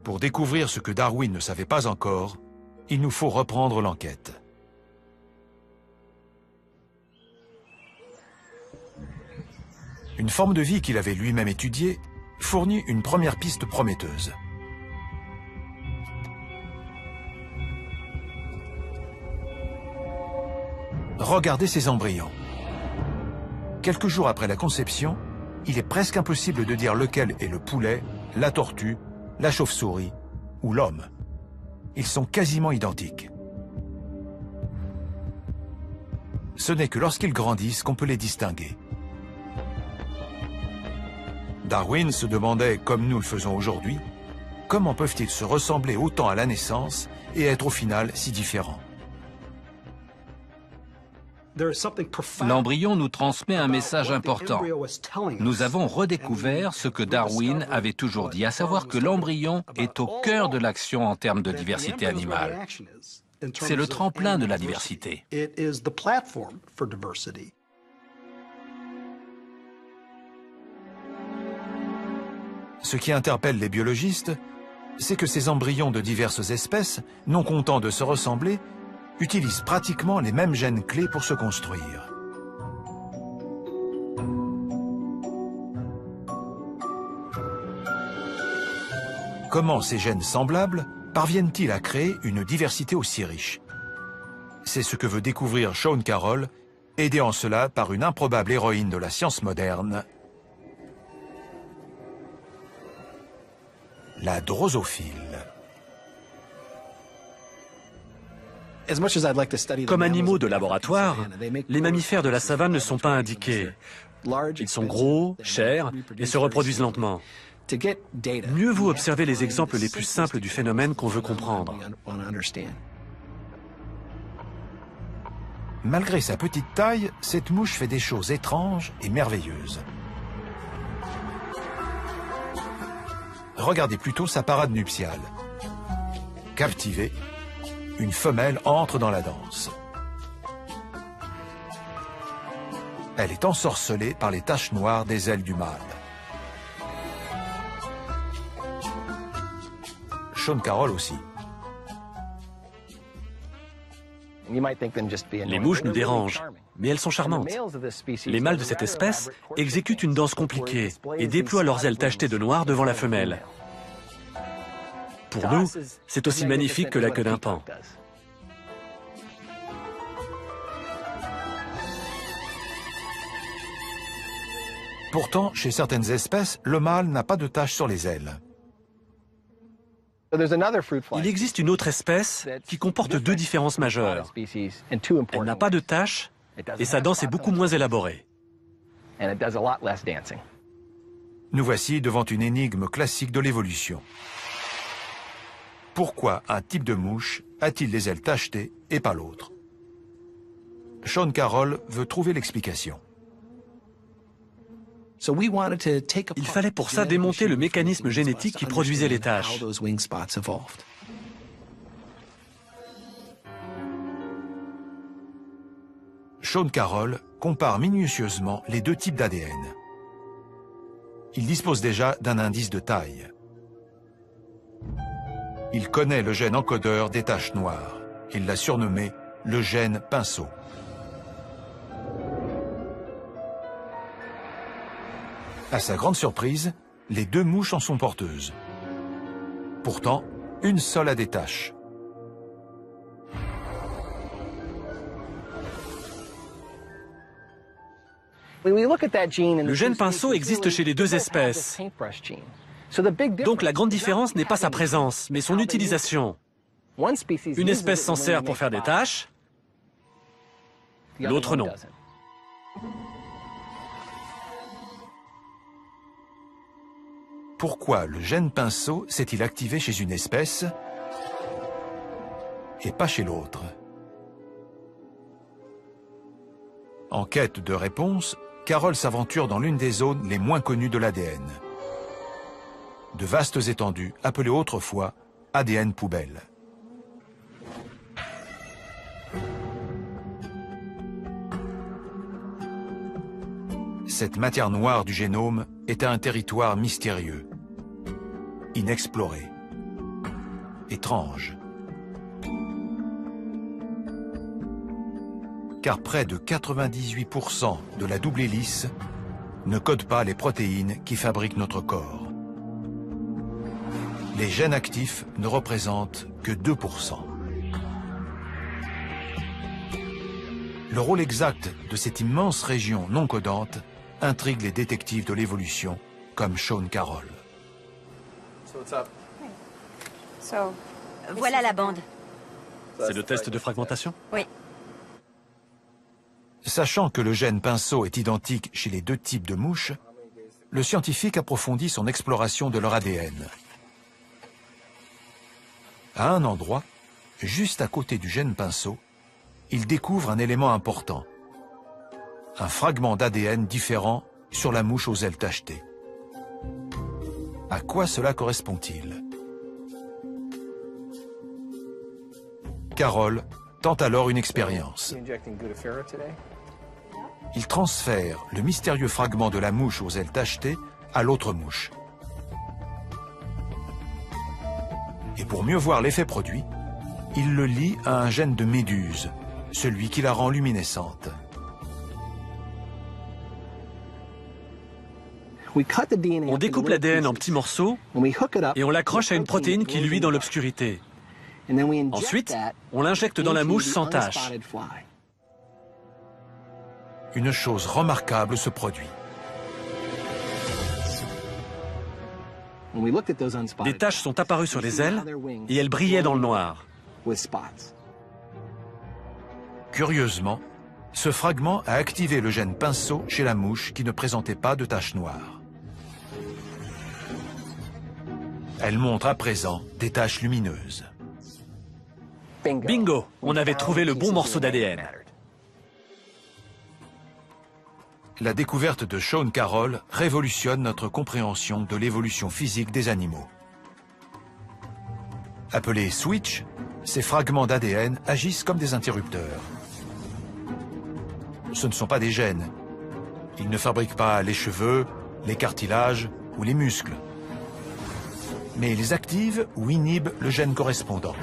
Pour découvrir ce que Darwin ne savait pas encore, il nous faut reprendre l'enquête. Une forme de vie qu'il avait lui-même étudiée fournit une première piste prometteuse. Regardez ces embryons. Quelques jours après la conception, il est presque impossible de dire lequel est le poulet, la tortue, la chauve-souris ou l'homme. Ils sont quasiment identiques. Ce n'est que lorsqu'ils grandissent qu'on peut les distinguer. Darwin se demandait, comme nous le faisons aujourd'hui, comment peuvent-ils se ressembler autant à la naissance et être au final si différents? L'embryon nous transmet un message important. Nous avons redécouvert ce que Darwin avait toujours dit, à savoir que l'embryon est au cœur de l'action en termes de diversité animale. C'est le tremplin de la diversité. Ce qui interpelle les biologistes, c'est que ces embryons de diverses espèces, non contents de se ressembler, utilisent pratiquement les mêmes gènes clés pour se construire. Comment ces gènes semblables parviennent-ils à créer une diversité aussi riche? C'est ce que veut découvrir Sean Carroll, aidé en cela par une improbable héroïne de la science moderne, la drosophile. Comme animaux de laboratoire, les mammifères de la savane ne sont pas indiqués. Ils sont gros, chers et se reproduisent lentement. Mieux vaut observer les exemples les plus simples du phénomène qu'on veut comprendre. Malgré sa petite taille, cette mouche fait des choses étranges et merveilleuses. Regardez plutôt sa parade nuptiale. Captivée, une femelle entre dans la danse. Elle est ensorcelée par les taches noires des ailes du mâle. Sean Carroll aussi. Les mouches nous dérangent, mais elles sont charmantes. Les mâles de cette espèce exécutent une danse compliquée et déploient leurs ailes tachetées de noir devant la femelle. Pour nous, c'est aussi magnifique que la queue d'un paon. Pourtant, chez certaines espèces, le mâle n'a pas de taches sur les ailes. Il existe une autre espèce qui comporte deux différences majeures. Elle n'a pas de taches et sa danse est beaucoup moins élaborée. Nous voici devant une énigme classique de l'évolution. Pourquoi un type de mouche a-t-il les ailes tachetées et pas l'autre? Sean Carroll veut trouver l'explication. Il fallait pour ça démonter le mécanisme génétique qui produisait les taches. Sean Carroll compare minutieusement les deux types d'ADN. Il dispose déjà d'un indice de taille. Il connaît le gène encodeur des taches noires. Il l'a surnommé le gène pinceau. À sa grande surprise, les deux mouches en sont porteuses. Pourtant, une seule a des taches. Le gène pinceau existe chez les deux espèces. Donc la grande différence n'est pas sa présence, mais son utilisation. Une espèce s'en sert pour faire des taches, l'autre non. Pourquoi le gène pinceau s'est-il activé chez une espèce et pas chez l'autre? En quête de réponse, Carroll s'aventure dans l'une des zones les moins connues de l'ADN. De vastes étendues, appelées autrefois ADN poubelle. Cette matière noire du génome est un territoire mystérieux, inexploré, étrange. Car près de 98% de la double hélice ne code pas les protéines qui fabriquent notre corps. Les gènes actifs ne représentent que 2%. Le rôle exact de cette immense région non codante intrigue les détectives de l'évolution comme Sean Carroll. Voilà la bande. C'est le test de fragmentation? Oui. Sachant que le gène pinceau est identique chez les deux types de mouches, le scientifique approfondit son exploration de leur ADN. À un endroit, juste à côté du gène pinceau, il découvre un élément important. Un fragment d'ADN différent sur la mouche aux ailes tachetées. À quoi cela correspond-il? Carroll tente alors une expérience. Il transfère le mystérieux fragment de la mouche aux ailes tachetées à l'autre mouche. Et pour mieux voir l'effet produit, il le lie à un gène de méduse, celui qui la rend luminescente. On découpe l'ADN en petits morceaux et on l'accroche à une protéine qui luit dans l'obscurité. Ensuite, on l'injecte dans la mouche sans tache. Une chose remarquable se produit. Des taches sont apparues sur les ailes et elles brillaient dans le noir. Curieusement, ce fragment a activé le gène pinceau chez la mouche qui ne présentait pas de taches noires. Elle montre à présent des taches lumineuses. Bingo! On avait trouvé le bon morceau d'ADN. La découverte de Sean Carroll révolutionne notre compréhension de l'évolution physique des animaux. Appelés switch, ces fragments d'ADN agissent comme des interrupteurs. Ce ne sont pas des gènes. Ils ne fabriquent pas les cheveux, les cartilages ou les muscles. Mais ils activent ou inhibent le gène correspondant.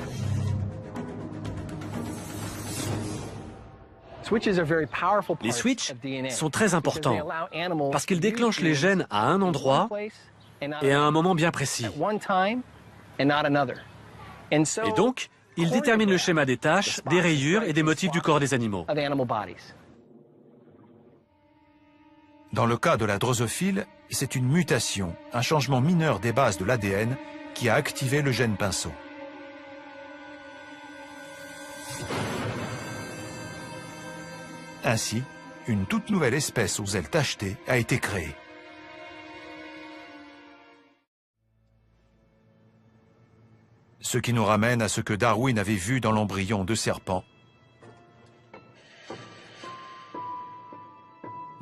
Les switches sont très importants parce qu'ils déclenchent les gènes à un endroit et à un moment bien précis. Et donc, ils déterminent le schéma des taches, des rayures et des motifs du corps des animaux. Dans le cas de la drosophile, c'est une mutation, un changement mineur des bases de l'ADN qui a activé le gène pinceau. Ainsi, une toute nouvelle espèce aux ailes tachetées a été créée. Ce qui nous ramène à ce que Darwin avait vu dans l'embryon de serpent,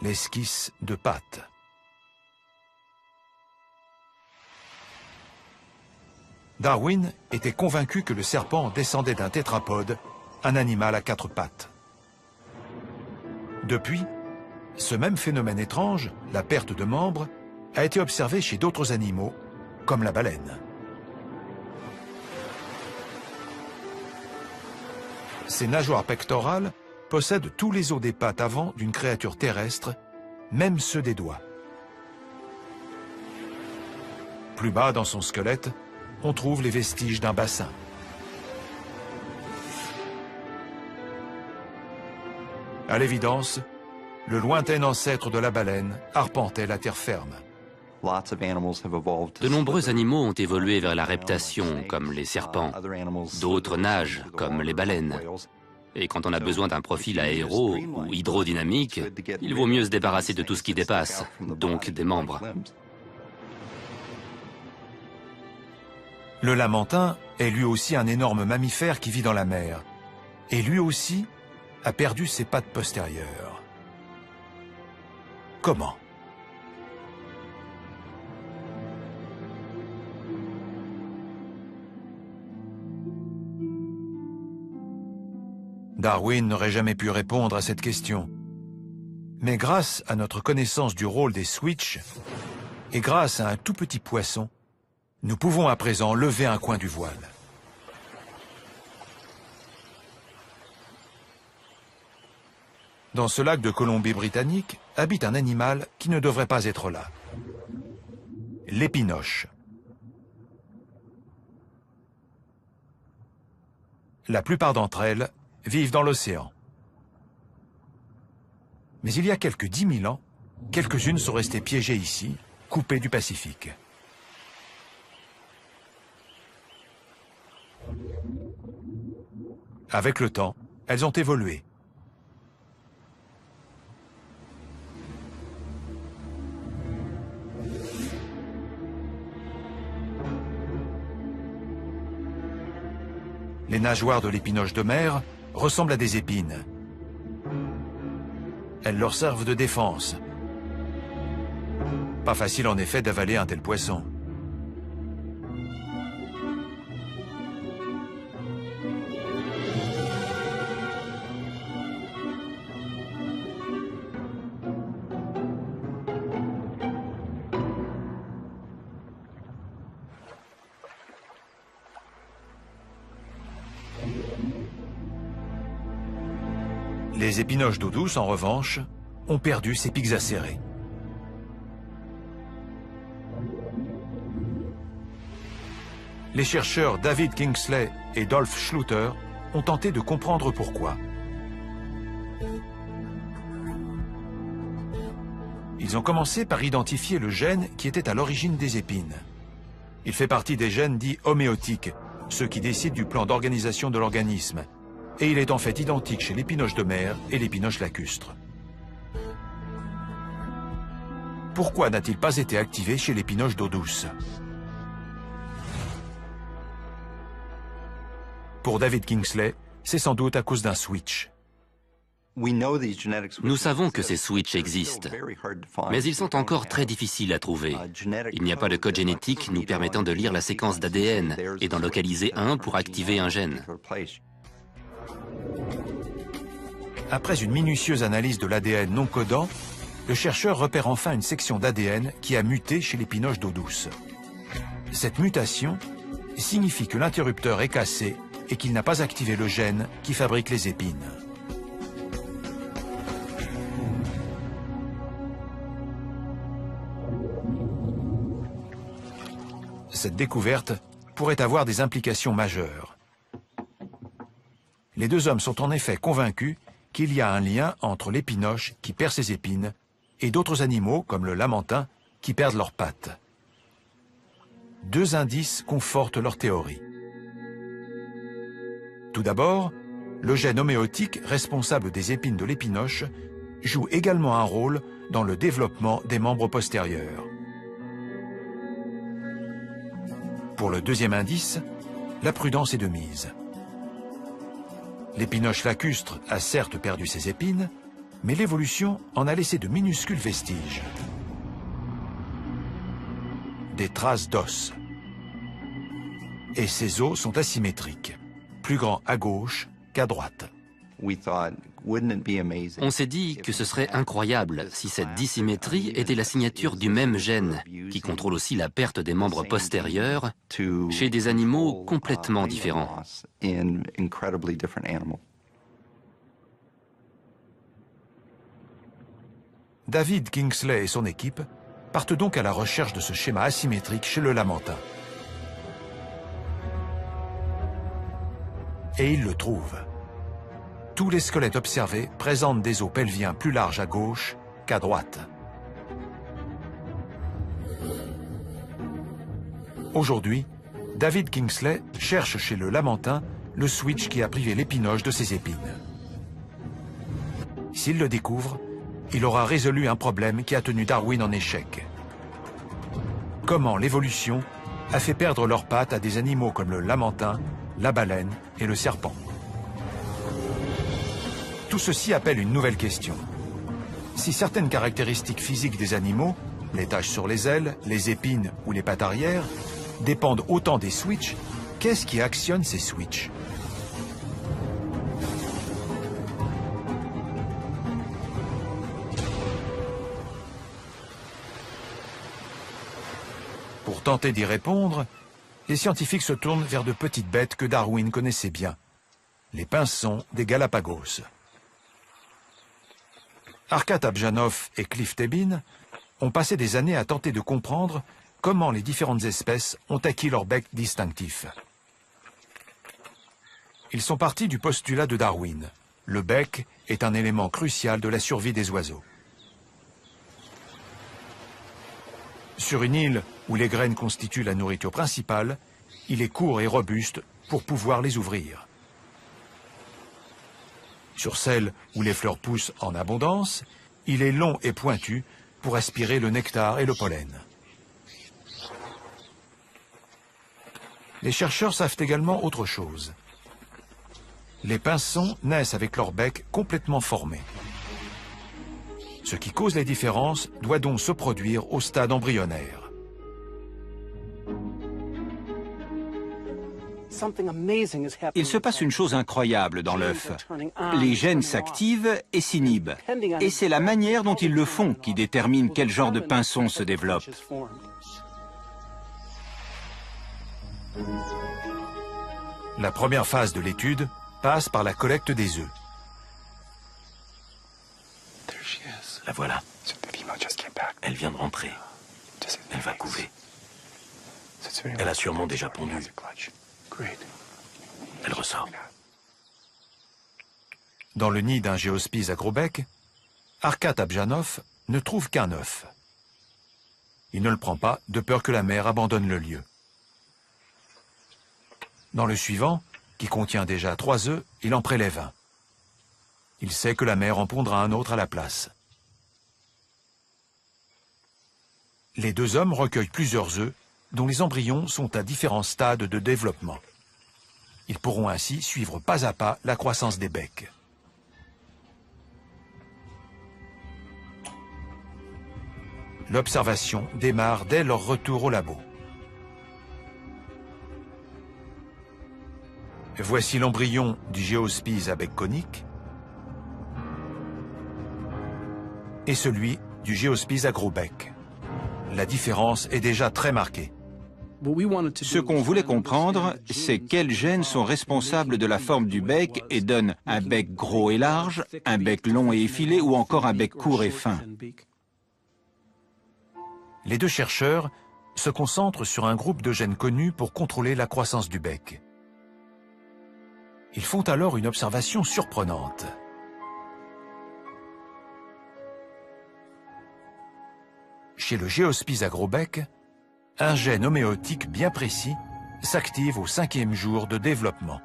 l'esquisse de pattes. Darwin était convaincu que le serpent descendait d'un tétrapode, un animal à 4 pattes. Depuis, ce même phénomène étrange, la perte de membres, a été observé chez d'autres animaux, comme la baleine. Ces nageoires pectorales possèdent tous les os des pattes avant d'une créature terrestre, même ceux des doigts. Plus bas dans son squelette, on trouve les vestiges d'un bassin. À l'évidence, le lointain ancêtre de la baleine arpentait la terre ferme. De nombreux animaux ont évolué vers la reptation, comme les serpents. D'autres nagent, comme les baleines. Et quand on a besoin d'un profil aéro ou hydrodynamique, il vaut mieux se débarrasser de tout ce qui dépasse, donc des membres. Le lamantin est lui aussi un énorme mammifère qui vit dans la mer. Et lui aussi a perdu ses pattes postérieures. Comment ? Darwin n'aurait jamais pu répondre à cette question. Mais grâce à notre connaissance du rôle des switches, et grâce à un tout petit poisson, nous pouvons à présent lever un coin du voile. Dans ce lac de Colombie-Britannique habite un animal qui ne devrait pas être là. L'épinoche. La plupart d'entre elles vivent dans l'océan. Mais il y a quelques 10 000 ans, quelques-unes sont restées piégées ici, coupées du Pacifique. Avec le temps, elles ont évolué. Les nageoires de l'épinoche de mer ressemblent à des épines. Elles leur servent de défense. Pas facile en effet d'avaler un tel poisson. Les épinoches d'eau douce, en revanche, ont perdu ces pics acérés. Les chercheurs David Kingsley et Dolph Schluter ont tenté de comprendre pourquoi. Ils ont commencé par identifier le gène qui était à l'origine des épines. Il fait partie des gènes dits homéotiques, ceux qui décident du plan d'organisation de l'organisme. Et il est en fait identique chez l'épinoche de mer et l'épinoche lacustre. Pourquoi n'a-t-il pas été activé chez l'épinoche d'eau douce? Pour David Kingsley, c'est sans doute à cause d'un switch. Nous savons que ces switches existent, mais ils sont encore très difficiles à trouver. Il n'y a pas de code génétique nous permettant de lire la séquence d'ADN et d'en localiser un pour activer un gène. Après une minutieuse analyse de l'ADN non codant, le chercheur repère enfin une section d'ADN qui a muté chez l'épinoche d'eau douce. Cette mutation signifie que l'interrupteur est cassé et qu'il n'a pas activé le gène qui fabrique les épines. cette découverte pourrait avoir des implications majeures. Les deux hommes sont en effet convaincus qu'il y a un lien entre l'épinoche qui perd ses épines et d'autres animaux, comme le lamantin, qui perdent leurs pattes. Deux indices confortent leur théorie. Tout d'abord, le gène homéotique responsable des épines de l'épinoche joue également un rôle dans le développement des membres postérieurs. Pour le deuxième indice, la prudence est de mise. L'épinoche lacustre a certes perdu ses épines, mais l'évolution en a laissé de minuscules vestiges. Des traces d'os. Et ces os sont asymétriques, plus grands à gauche qu'à droite. On s'est dit que ce serait incroyable si cette dissymétrie était la signature du même gène, qui contrôle aussi la perte des membres postérieurs chez des animaux complètement différents. David Kingsley et son équipe partent donc à la recherche de ce schéma asymétrique chez le lamantin. Et ils le trouvent. Tous les squelettes observés présentent des os pelviens plus larges à gauche qu'à droite. Aujourd'hui, David Kingsley cherche chez le lamantin le switch qui a privé l'épinoche de ses épines. S'il le découvre, il aura résolu un problème qui a tenu Darwin en échec. Comment l'évolution a fait perdre leurs pattes à des animaux comme le lamantin, la baleine et le serpent. Tout ceci appelle une nouvelle question. Si certaines caractéristiques physiques des animaux, les taches sur les ailes, les épines ou les pattes arrière, dépendent autant des switches, qu'est-ce qui actionne ces switches? Pour tenter d'y répondre, les scientifiques se tournent vers de petites bêtes que Darwin connaissait bien, les pinsons des Galapagos. Arkat Abjanov et Cliff Tebin ont passé des années à tenter de comprendre comment les différentes espèces ont acquis leur bec distinctif. Ils sont partis du postulat de Darwin. Le bec est un élément crucial de la survie des oiseaux. Sur une île où les graines constituent la nourriture principale, il est court et robuste pour pouvoir les ouvrir. Sur celles où les fleurs poussent en abondance, il est long et pointu pour aspirer le nectar et le pollen. Les chercheurs savent également autre chose. Les pinsons naissent avec leur bec complètement formé. Ce qui cause les différences doit donc se produire au stade embryonnaire. Il se passe une chose incroyable dans l'œuf. Les gènes s'activent et s'inhibent. Et c'est la manière dont ils le font qui détermine quel genre de pinson se développe. La première phase de l'étude passe par la collecte des œufs. La voilà. Elle vient de rentrer. Elle va couver. Elle a sûrement déjà pondu. Elle ressort. Dans le nid d'un géospis à gros bec, Arkat Abjanov ne trouve qu'un œuf. Il ne le prend pas de peur que la mère abandonne le lieu. Dans le suivant, qui contient déjà 3 œufs, il en prélève un. Il sait que la mère en pondra un autre à la place. Les deux hommes recueillent plusieurs œufs dont les embryons sont à différents stades de développement. Ils pourront ainsi suivre pas à pas la croissance des becs. L'observation démarre dès leur retour au labo. Voici l'embryon du géospis à bec conique et celui du géospis à gros bec. La différence est déjà très marquée. Ce qu'on voulait comprendre, c'est quels gènes sont responsables de la forme du bec et donnent un bec gros et large, un bec long et effilé ou encore un bec court et fin. Les deux chercheurs se concentrent sur un groupe de gènes connus pour contrôler la croissance du bec. Ils font alors une observation surprenante. Chez le Géospiz à gros bec, un gène homéotique bien précis s'active au 5e jour de développement.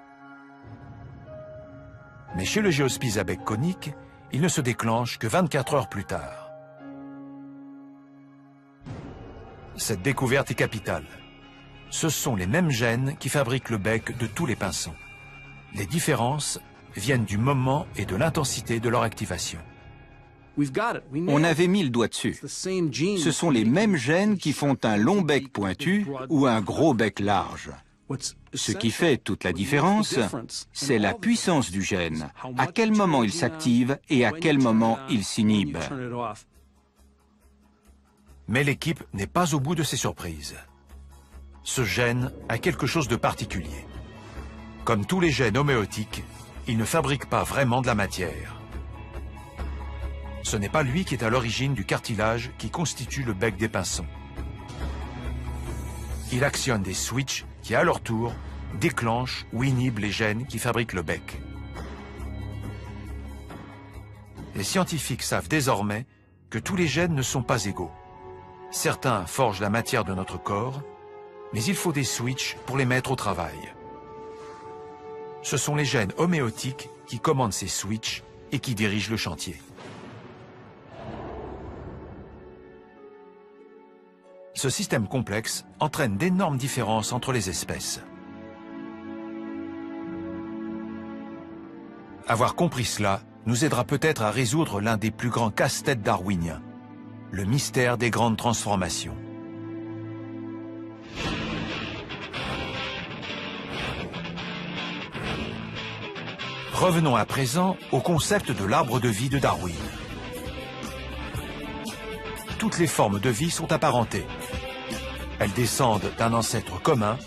Mais chez le Géospiz à bec conique, il ne se déclenche que 24 heures plus tard. Cette découverte est capitale. Ce sont les mêmes gènes qui fabriquent le bec de tous les pinsons. Les différences viennent du moment et de l'intensité de leur activation. On avait mis le doigt dessus. Ce sont les mêmes gènes qui font un long bec pointu ou un gros bec large. Ce qui fait toute la différence, c'est la puissance du gène, à quel moment il s'active et à quel moment il s'inhibe. Mais l'équipe n'est pas au bout de ses surprises. Ce gène a quelque chose de particulier. Comme tous les gènes homéotiques, il ne fabrique pas vraiment de la matière. Ce n'est pas lui qui est à l'origine du cartilage qui constitue le bec des pinsons. Il actionne des switches qui, à leur tour, déclenchent ou inhibent les gènes qui fabriquent le bec. Les scientifiques savent désormais que tous les gènes ne sont pas égaux. Certains forgent la matière de notre corps, mais il faut des switches pour les mettre au travail. Ce sont les gènes homéotiques qui commandent ces switches et qui dirigent le chantier. Ce système complexe entraîne d'énormes différences entre les espèces. Avoir compris cela nous aidera peut-être à résoudre l'un des plus grands casse-têtes darwiniens, le mystère des grandes transformations. Revenons à présent au concept de l'arbre de vie de Darwin. Toutes les formes de vie sont apparentées. Elles descendent d'un ancêtre commun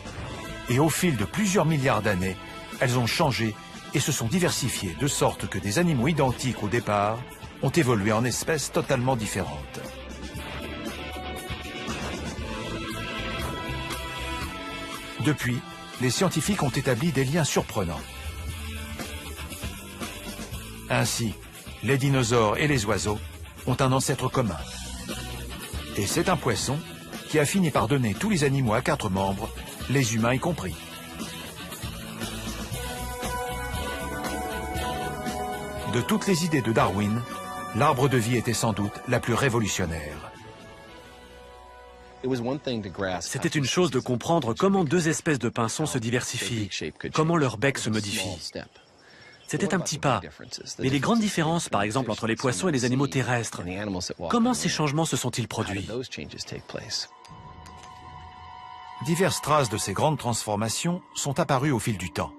et au fil de plusieurs milliards d'années, elles ont changé et se sont diversifiées de sorte que des animaux identiques au départ ont évolué en espèces totalement différentes. Depuis, les scientifiques ont établi des liens surprenants. Ainsi, les dinosaures et les oiseaux ont un ancêtre commun. Et c'est un poisson qui a fini par donner tous les animaux à 4 membres, les humains y compris. De toutes les idées de Darwin, l'arbre de vie était sans doute la plus révolutionnaire. C'était une chose de comprendre comment 2 espèces de pinsons se diversifient, comment leur bec se modifie. C'était un petit pas. Mais les grandes différences, par exemple, entre les poissons et les animaux terrestres, comment ces changements se sont-ils produits? Diverses traces de ces grandes transformations sont apparues au fil du temps.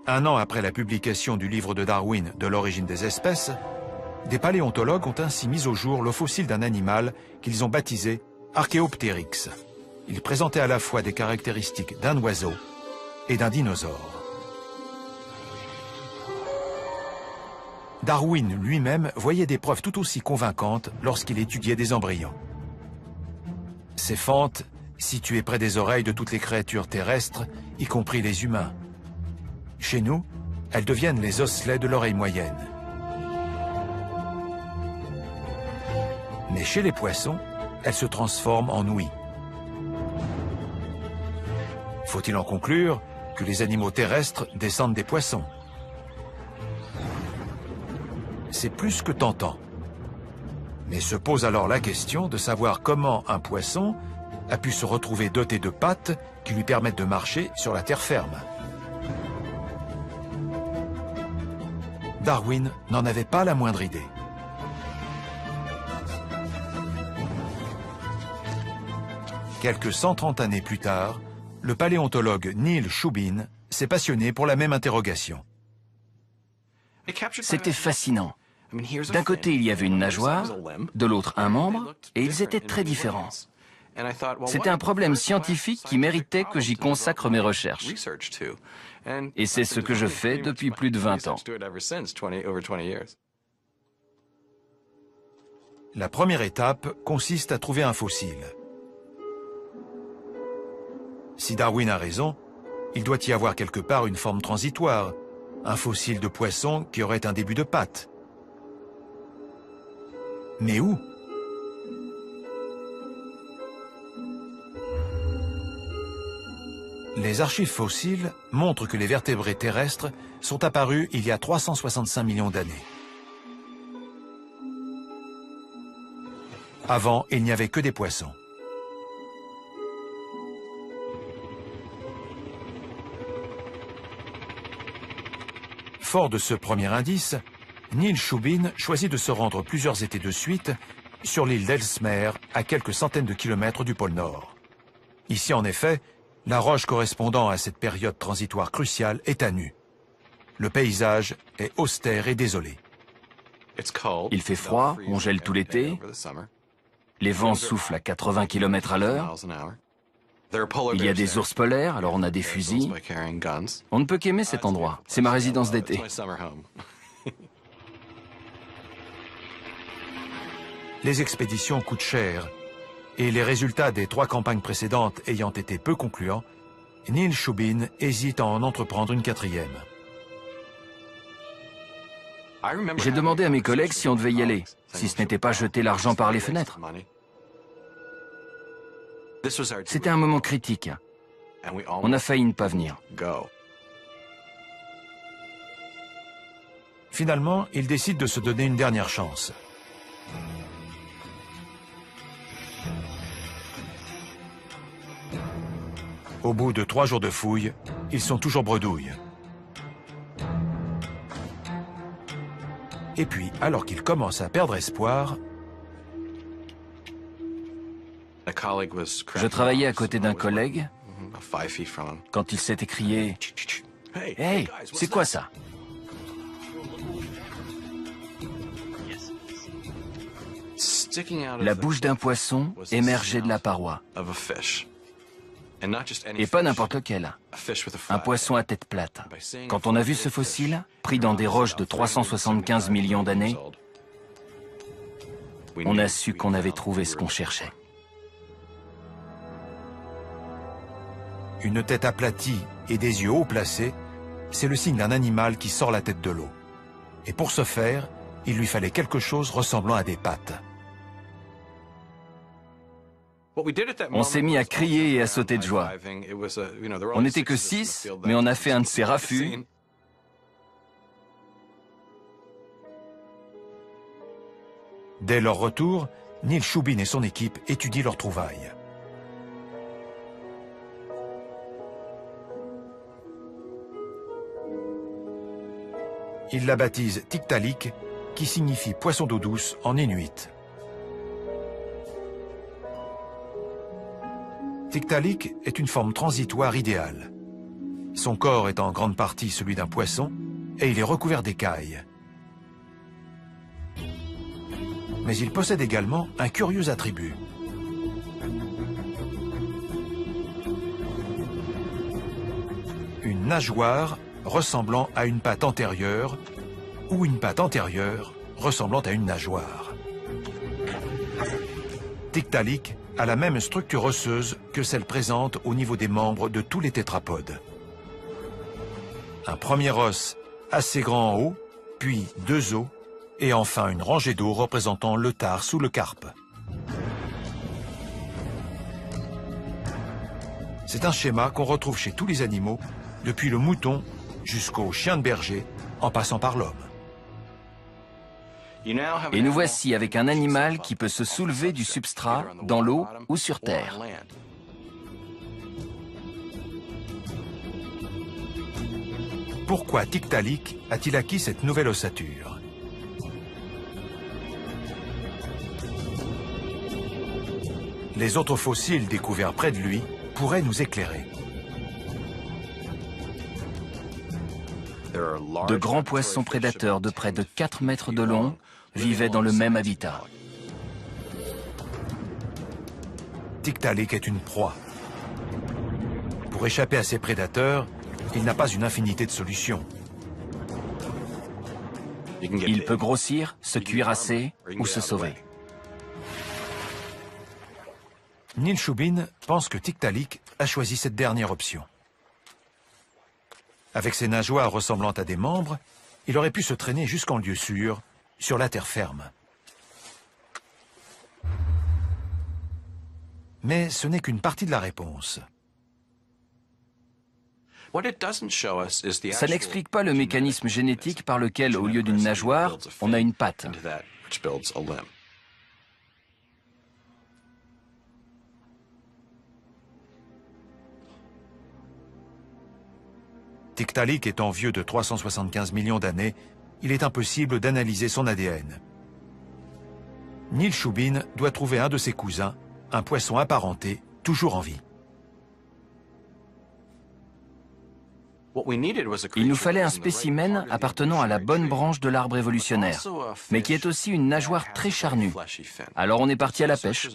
1 an après la publication du livre de Darwin de l'origine des espèces, des paléontologues ont ainsi mis au jour le fossile d'un animal qu'ils ont baptisé Archaeopteryx. Il présentait à la fois des caractéristiques d'un oiseau et d'un dinosaure. Darwin lui-même voyait des preuves tout aussi convaincantes lorsqu'il étudiait des embryons. Ces fentes, situées près des oreilles de toutes les créatures terrestres, y compris les humains. Chez nous, elles deviennent les osselets de l'oreille moyenne. Mais chez les poissons, elles se transforment en ouïes. Faut-il en conclure que les animaux terrestres descendent des poissons? C'est plus que tentant. Mais se pose alors la question de savoir comment un poisson a pu se retrouver doté de pattes qui lui permettent de marcher sur la terre ferme. Darwin n'en avait pas la moindre idée. Quelques 130 années plus tard, le paléontologue Neil Shubin s'est passionné pour la même interrogation. C'était fascinant. D'un côté, il y avait une nageoire, de l'autre un membre, et ils étaient très différents. C'était un problème scientifique qui méritait que j'y consacre mes recherches. Et c'est ce que je fais depuis plus de 20 ans. La première étape consiste à trouver un fossile. Si Darwin a raison, il doit y avoir quelque part une forme transitoire, un fossile de poisson qui aurait un début de pattes. Mais où? Les archives fossiles montrent que les vertébrés terrestres sont apparus il y a 365 millions d'années. Avant, il n'y avait que des poissons. Fort de ce premier indice, Neil Shubin choisit de se rendre plusieurs étés de suite sur l'île d'Ellesmere, à quelques centaines de kilomètres du pôle Nord. Ici, en effet, la roche correspondant à cette période transitoire cruciale est à nu. Le paysage est austère et désolé. Il fait froid, on gèle tout l'été, les vents soufflent à 80 km à l'heure, il y a des ours polaires, alors on a des fusils. On ne peut qu'aimer cet endroit, c'est ma résidence d'été. Les expéditions coûtent cher, et les résultats des 3 campagnes précédentes ayant été peu concluants, Neil Shubin hésite à en entreprendre une 4e. J'ai demandé à mes collègues si on devait y aller, si ce n'était pas jeter l'argent par les fenêtres. C'était un moment critique. On a failli ne pas venir. Finalement, il décide de se donner une dernière chance. Au bout de 3 jours de fouilles, ils sont toujours bredouilles. Et puis, alors qu'ils commencent à perdre espoir, je travaillais à côté d'un collègue quand il s'est écrié « Hey, c'est quoi ça ?» La bouche d'un poisson émergeait de la paroi. Et pas n'importe lequel. Un poisson à tête plate. Quand on a vu ce fossile, pris dans des roches de 375 millions d'années, on a su qu'on avait trouvé ce qu'on cherchait. Une tête aplatie et des yeux haut placés, c'est le signe d'un animal qui sort la tête de l'eau. Et pour ce faire, il lui fallait quelque chose ressemblant à des pattes. On s'est mis à crier et à sauter de joie. On n'était que 6, mais on a fait un de ces raffus. Dès leur retour, Neil Shubin et son équipe étudient leurs trouvailles. Ils la baptisent Tiktaalik, qui signifie poisson d'eau douce en inuit. Tiktaalik est une forme transitoire idéale. Son corps est en grande partie celui d'un poisson et il est recouvert d'écailles. Mais il possède également un curieux attribut. Une nageoire ressemblant à une patte antérieure ou une patte antérieure ressemblant à une nageoire. Tiktaalik a la même structure osseuse que celle présente au niveau des membres de tous les tétrapodes. Un premier os assez grand en haut, puis 2 os, et enfin une rangée d'os représentant le tarse ou le carpe. C'est un schéma qu'on retrouve chez tous les animaux, depuis le mouton jusqu'au chien de berger, en passant par l'homme. Et nous voici avec un animal qui peut se soulever du substrat dans l'eau ou sur terre. Pourquoi Tiktaalik a-t-il acquis cette nouvelle ossature? Les autres fossiles découverts près de lui pourraient nous éclairer. De grands poissons prédateurs de près de 4 mètres de long vivaient dans le même habitat. Tiktaalik est une proie. Pour échapper à ses prédateurs, il n'a pas une infinité de solutions. Il peut grossir, se cuirasser ou se sauver. Neil Shubin pense que Tiktaalik a choisi cette dernière option. Avec ses nageoires ressemblant à des membres, il aurait pu se traîner jusqu'en lieu sûr, sur la terre ferme. Mais ce n'est qu'une partie de la réponse. Ça n'explique pas le mécanisme génétique par lequel, au lieu d'une nageoire, on a une patte. Tiktaalik étant vieux de 375 millions d'années, il est impossible d'analyser son ADN. Neil Shubin doit trouver un de ses cousins, un poisson apparenté, toujours en vie. Il nous fallait un spécimen appartenant à la bonne branche de l'arbre évolutionnaire, mais qui est aussi une nageoire très charnue. Alors on est parti à la pêche.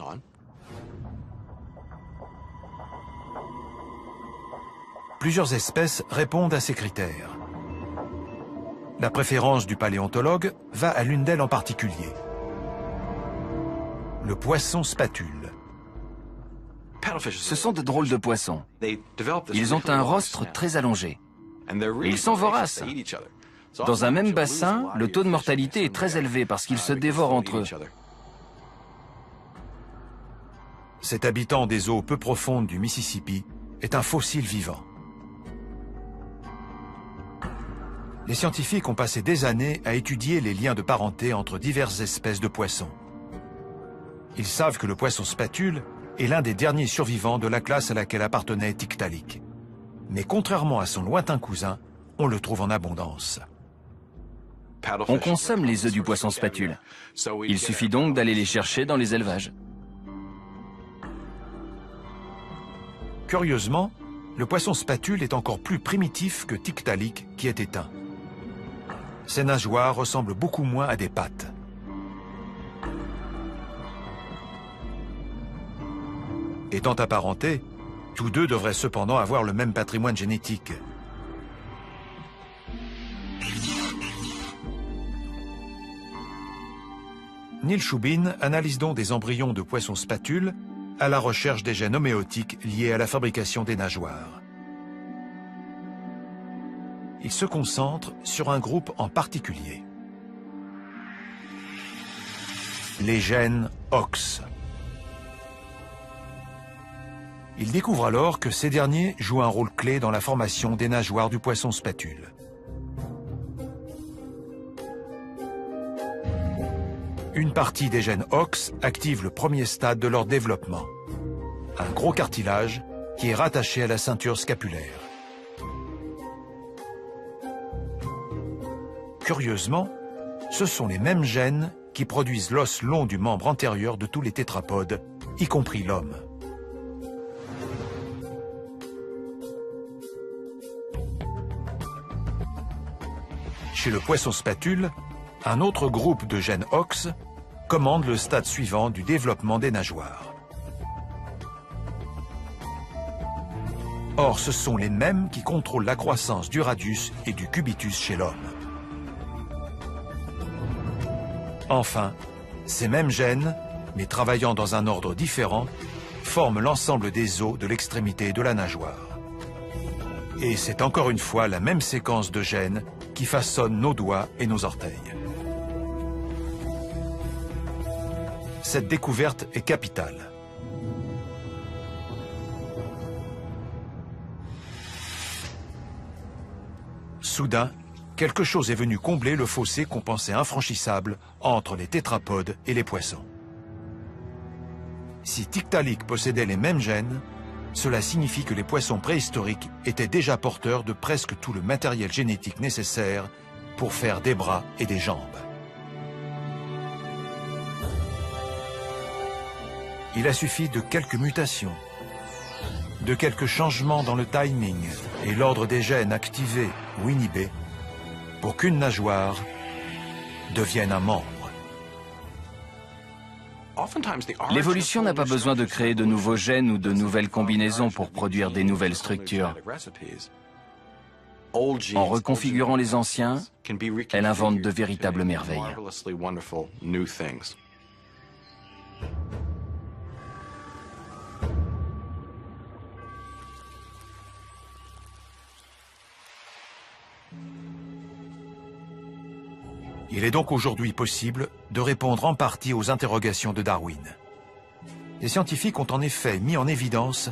Plusieurs espèces répondent à ces critères. La préférence du paléontologue va à l'une d'elles en particulier. Le poisson spatule. Ce sont de drôles de poissons. Ils ont un rostre très allongé. Et ils sont voraces. Dans un même bassin, le taux de mortalité est très élevé parce qu'ils se dévorent entre eux. Cet habitant des eaux peu profondes du Mississippi est un fossile vivant. Les scientifiques ont passé des années à étudier les liens de parenté entre diverses espèces de poissons. Ils savent que le poisson spatule est l'un des derniers survivants de la classe à laquelle appartenait Tiktaalik. Mais contrairement à son lointain cousin, on le trouve en abondance. On consomme les œufs du poisson spatule. Il suffit donc d'aller les chercher dans les élevages. Curieusement, le poisson spatule est encore plus primitif que Tiktaalik qui est éteint. Ses nageoires ressemblent beaucoup moins à des pattes. Étant apparentés, tous deux devraient cependant avoir le même patrimoine génétique. Neil Shubin analyse donc des embryons de poissons spatules à la recherche des gènes homéotiques liés à la fabrication des nageoires. Il se concentre sur un groupe en particulier. Les gènes OX. Il découvre alors que ces derniers jouent un rôle clé dans la formation des nageoires du poisson spatule. Une partie des gènes OX active le premier stade de leur développement, un gros cartilage qui est rattaché à la ceinture scapulaire. Curieusement, ce sont les mêmes gènes qui produisent l'os long du membre antérieur de tous les tétrapodes, y compris l'homme. Chez le poisson spatule, un autre groupe de gènes OX commande le stade suivant du développement des nageoires. Or, ce sont les mêmes qui contrôlent la croissance du radius et du cubitus chez l'homme. Enfin, ces mêmes gènes, mais travaillant dans un ordre différent, forment l'ensemble des os de l'extrémité de la nageoire. Et c'est encore une fois la même séquence de gènes qui façonne nos doigts et nos orteils. Cette découverte est capitale. Soudain, quelque chose est venu combler le fossé qu'on pensait infranchissable entre les tétrapodes et les poissons. Si Tiktaalik possédait les mêmes gènes, cela signifie que les poissons préhistoriques étaient déjà porteurs de presque tout le matériel génétique nécessaire pour faire des bras et des jambes. Il a suffi de quelques mutations, de quelques changements dans le timing et l'ordre des gènes activés ou inhibés pour qu'une nageoire devienne un membre. L'évolution n'a pas besoin de créer de nouveaux gènes ou de nouvelles combinaisons pour produire des nouvelles structures. En reconfigurant les anciens, elle invente de véritables merveilles. Il est donc aujourd'hui possible de répondre en partie aux interrogations de Darwin. Les scientifiques ont en effet mis en évidence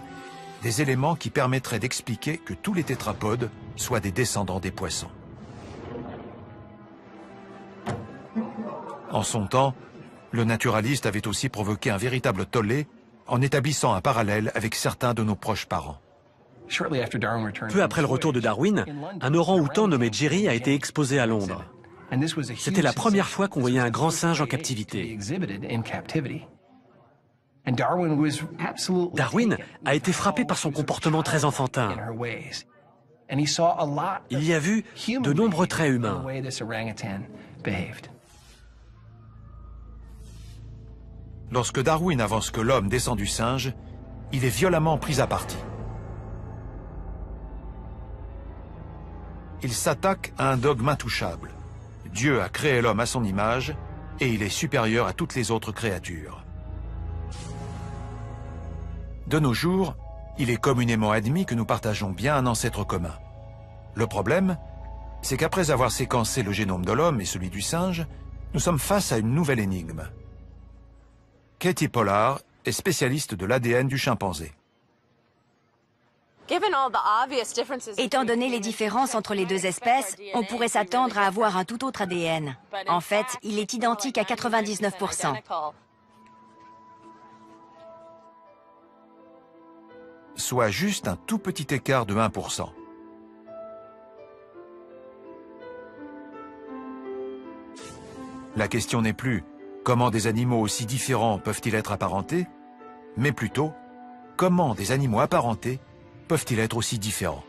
des éléments qui permettraient d'expliquer que tous les tétrapodes soient des descendants des poissons. En son temps, le naturaliste avait aussi provoqué un véritable tollé en établissant un parallèle avec certains de nos proches parents. Peu après le retour de Darwin, un orang-outan nommé Jerry a été exposé à Londres. C'était la première fois qu'on voyait un grand singe en captivité. Darwin a été frappé par son comportement très enfantin. Il y a vu de nombreux traits humains. Lorsque Darwin avance que l'homme descend du singe, il est violemment pris à partie. Il s'attaque à un dogme intouchable. Dieu a créé l'homme à son image et il est supérieur à toutes les autres créatures. De nos jours, il est communément admis que nous partageons bien un ancêtre commun. Le problème, c'est qu'après avoir séquencé le génome de l'homme et celui du singe, nous sommes face à une nouvelle énigme. Katie Pollard est spécialiste de l'ADN du chimpanzé. Étant donné les différences entre les deux espèces, on pourrait s'attendre à avoir un tout autre ADN. En fait, il est identique à 99%. Soit juste un tout petit écart de 1%. La question n'est plus comment des animaux aussi différents peuvent-ils être apparentés, mais plutôt comment des animaux apparentés peuvent-ils être aussi différents?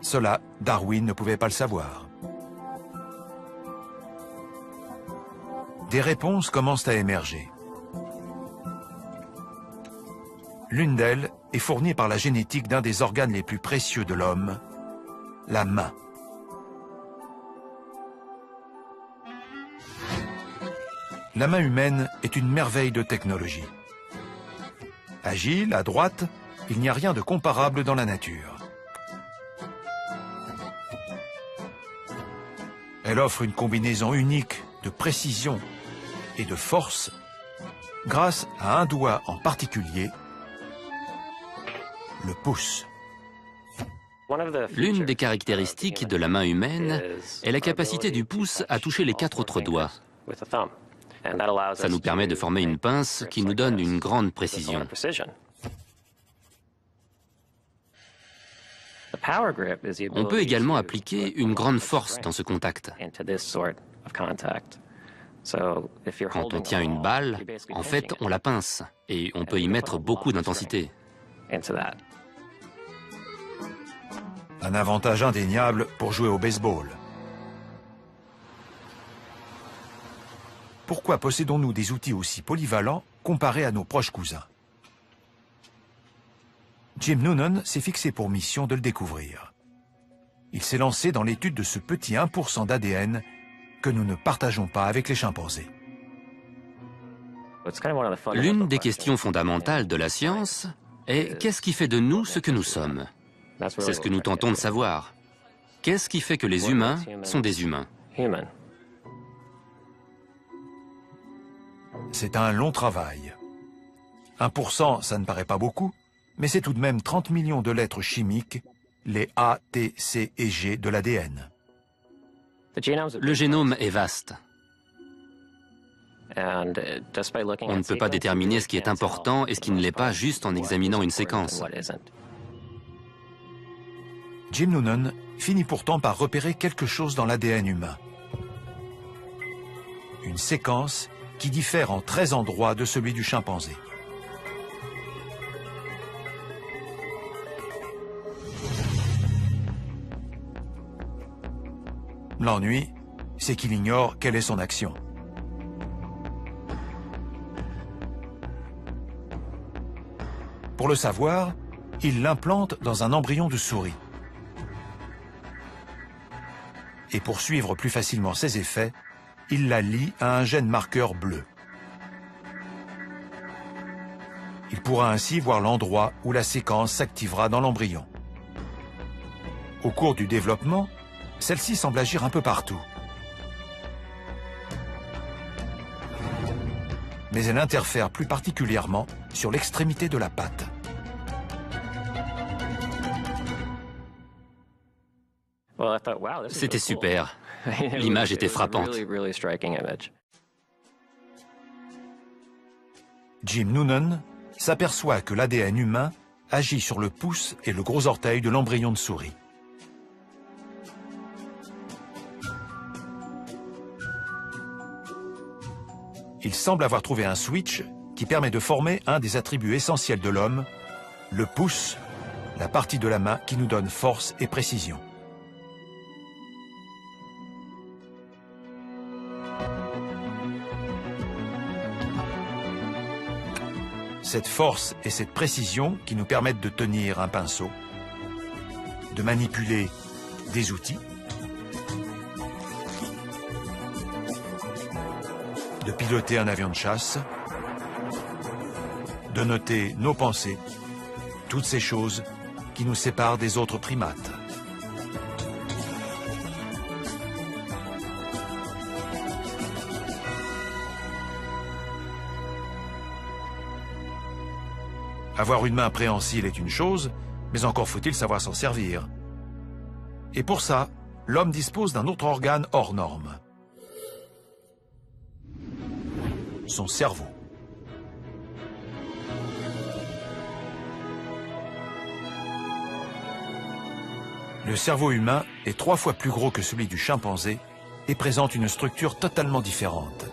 Cela, Darwin ne pouvait pas le savoir. Des réponses commencent à émerger. L'une d'elles est fournie par la génétique d'un des organes les plus précieux de l'homme, la main. La main humaine est une merveille de technologie. Agile, adroite, il n'y a rien de comparable dans la nature. Elle offre une combinaison unique de précision et de force grâce à un doigt en particulier, le pouce. L'une des caractéristiques de la main humaine est la capacité du pouce à toucher les 4 autres doigts. Ça nous permet de former une pince qui nous donne une grande précision. On peut également appliquer une grande force dans ce contact. Quand on tient une balle, en fait, on la pince et on peut y mettre beaucoup d'intensité. Un avantage indéniable pour jouer au baseball. Pourquoi possédons-nous des outils aussi polyvalents comparés à nos proches cousins? Jim Noonan s'est fixé pour mission de le découvrir. Il s'est lancé dans l'étude de ce petit 1% d'ADN que nous ne partageons pas avec les chimpanzés. L'une des questions fondamentales de la science est qu'est-ce qui fait de nous ce que nous sommes? C'est ce que nous tentons de savoir. Qu'est-ce qui fait que les humains sont des humains? C'est un long travail. 1%, ça ne paraît pas beaucoup, mais c'est tout de même 30 millions de lettres chimiques, les A, T, C et G de l'ADN. Le génome est vaste. On ne peut pas déterminer ce qui est important et ce qui ne l'est pas juste en examinant une séquence. Jim Noonan finit pourtant par repérer quelque chose dans l'ADN humain. Une séquence qui diffère en 13 endroits de celui du chimpanzé. L'ennui, c'est qu'il ignore quelle est son action. Pour le savoir, il l'implante dans un embryon de souris. Et pour suivre plus facilement ses effets, il la lie à un gène marqueur bleu. Il pourra ainsi voir l'endroit où la séquence s'activera dans l'embryon. Au cours du développement, Celle-ci semble agir un peu partout. Mais elle interfère plus particulièrement sur l'extrémité de la patte. C'était super. L'image était frappante. Jim Noonan s'aperçoit que l'ADN humain agit sur le pouce et le gros orteil de l'embryon de souris. Il semble avoir trouvé un switch qui permet de former un des attributs essentiels de l'homme, le pouce, la partie de la main qui nous donne force et précision. Cette force et cette précision qui nous permettent de tenir un pinceau, de manipuler des outils, de piloter un avion de chasse, de noter nos pensées, toutes ces choses qui nous séparent des autres primates. Avoir une main préhensile est une chose, mais encore faut-il savoir s'en servir. Et pour ça, l'homme dispose d'un autre organe hors norme. Son cerveau. Le cerveau humain est 3 fois plus gros que celui du chimpanzé et présente une structure totalement différente.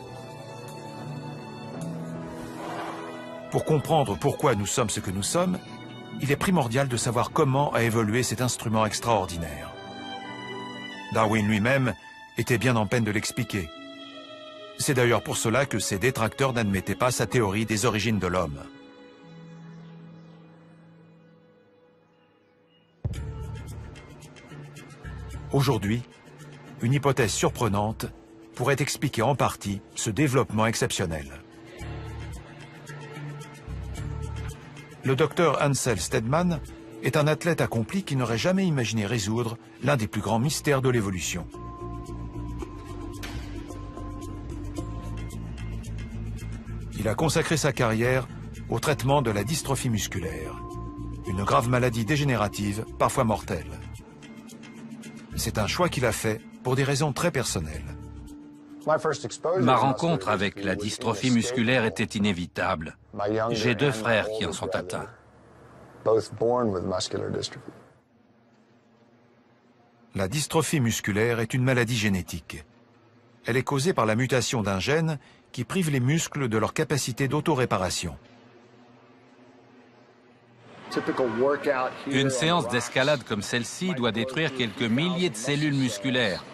Pour comprendre pourquoi nous sommes ce que nous sommes, il est primordial de savoir comment a évolué cet instrument extraordinaire. Darwin lui-même était bien en peine de l'expliquer. C'est d'ailleurs pour cela que ses détracteurs n'admettaient pas sa théorie des origines de l'homme. Aujourd'hui, une hypothèse surprenante pourrait expliquer en partie ce développement exceptionnel. Le docteur Ansel Steadman est un athlète accompli qui n'aurait jamais imaginé résoudre l'un des plus grands mystères de l'évolution. Il a consacré sa carrière au traitement de la dystrophie musculaire, une grave maladie dégénérative, parfois mortelle. C'est un choix qu'il a fait pour des raisons très personnelles. Ma rencontre avec la dystrophie musculaire était inévitable. J'ai 2 frères qui en sont atteints. La dystrophie musculaire est une maladie génétique. Elle est causée par la mutation d'un gène qui prive les muscles de leur capacité d'autoréparation. Une séance d'escalade comme celle-ci doit détruire quelques milliers de cellules musculaires.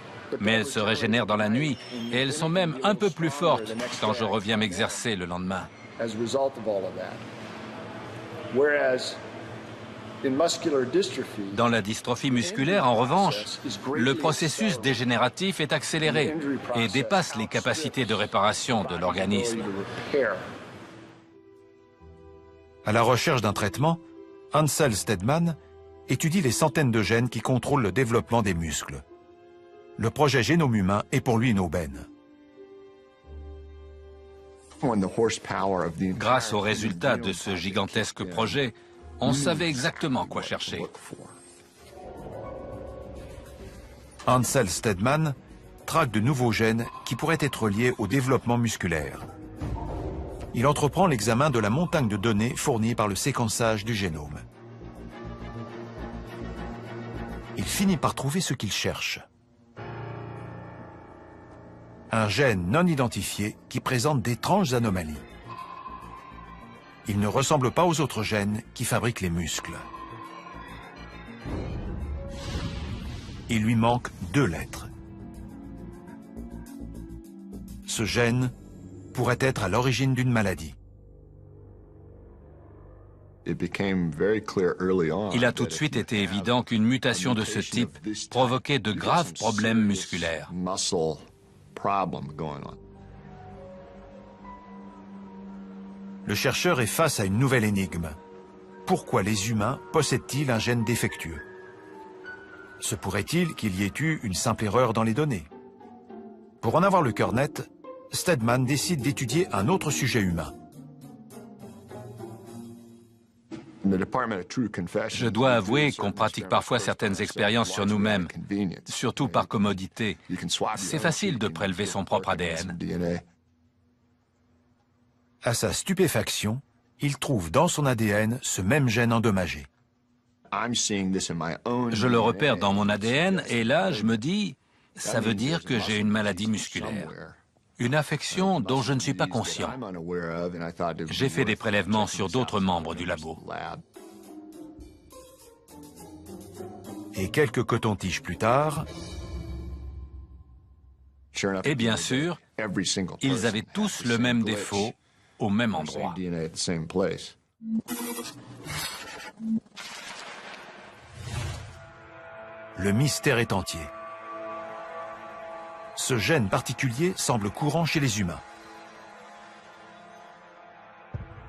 Mais elles se régénèrent dans la nuit et elles sont même un peu plus fortes quand je reviens m'exercer le lendemain. Dans la dystrophie musculaire, en revanche, le processus dégénératif est accéléré et dépasse les capacités de réparation de l'organisme. À la recherche d'un traitement, Ansel Steadman étudie les centaines de gènes qui contrôlent le développement des muscles. Le projet Génome humain est pour lui une aubaine. Grâce aux résultats de ce gigantesque projet, on savait exactement quoi chercher. Ansel Steadman traque de nouveaux gènes qui pourraient être liés au développement musculaire. Il entreprend l'examen de la montagne de données fournie par le séquençage du génome. Il finit par trouver ce qu'il cherche. Un gène non identifié qui présente d'étranges anomalies. Il ne ressemble pas aux autres gènes qui fabriquent les muscles. Il lui manque 2 lettres. Ce gène pourrait être à l'origine d'une maladie. Il a tout de suite été évident qu'une mutation de ce type provoquait de graves problèmes musculaires. Le chercheur est face à une nouvelle énigme. Pourquoi les humains possèdent-ils un gène défectueux? Se pourrait-il qu'il y ait eu une simple erreur dans les données? Pour en avoir le cœur net, Steadman décide d'étudier un autre sujet humain. Je dois avouer qu'on pratique parfois certaines expériences sur nous-mêmes, surtout par commodité. C'est facile de prélever son propre ADN. À sa stupéfaction, il trouve dans son ADN ce même gène endommagé. Je le repère dans mon ADN et là, je me dis, ça veut dire que j'ai une maladie musculaire. Une affection dont je ne suis pas conscient. J'ai fait des prélèvements sur d'autres membres du labo. Et quelques cotons-tiges plus tard... Et bien sûr, ils avaient tous le même défaut au même endroit. Le mystère est entier. Ce gène particulier semble courant chez les humains.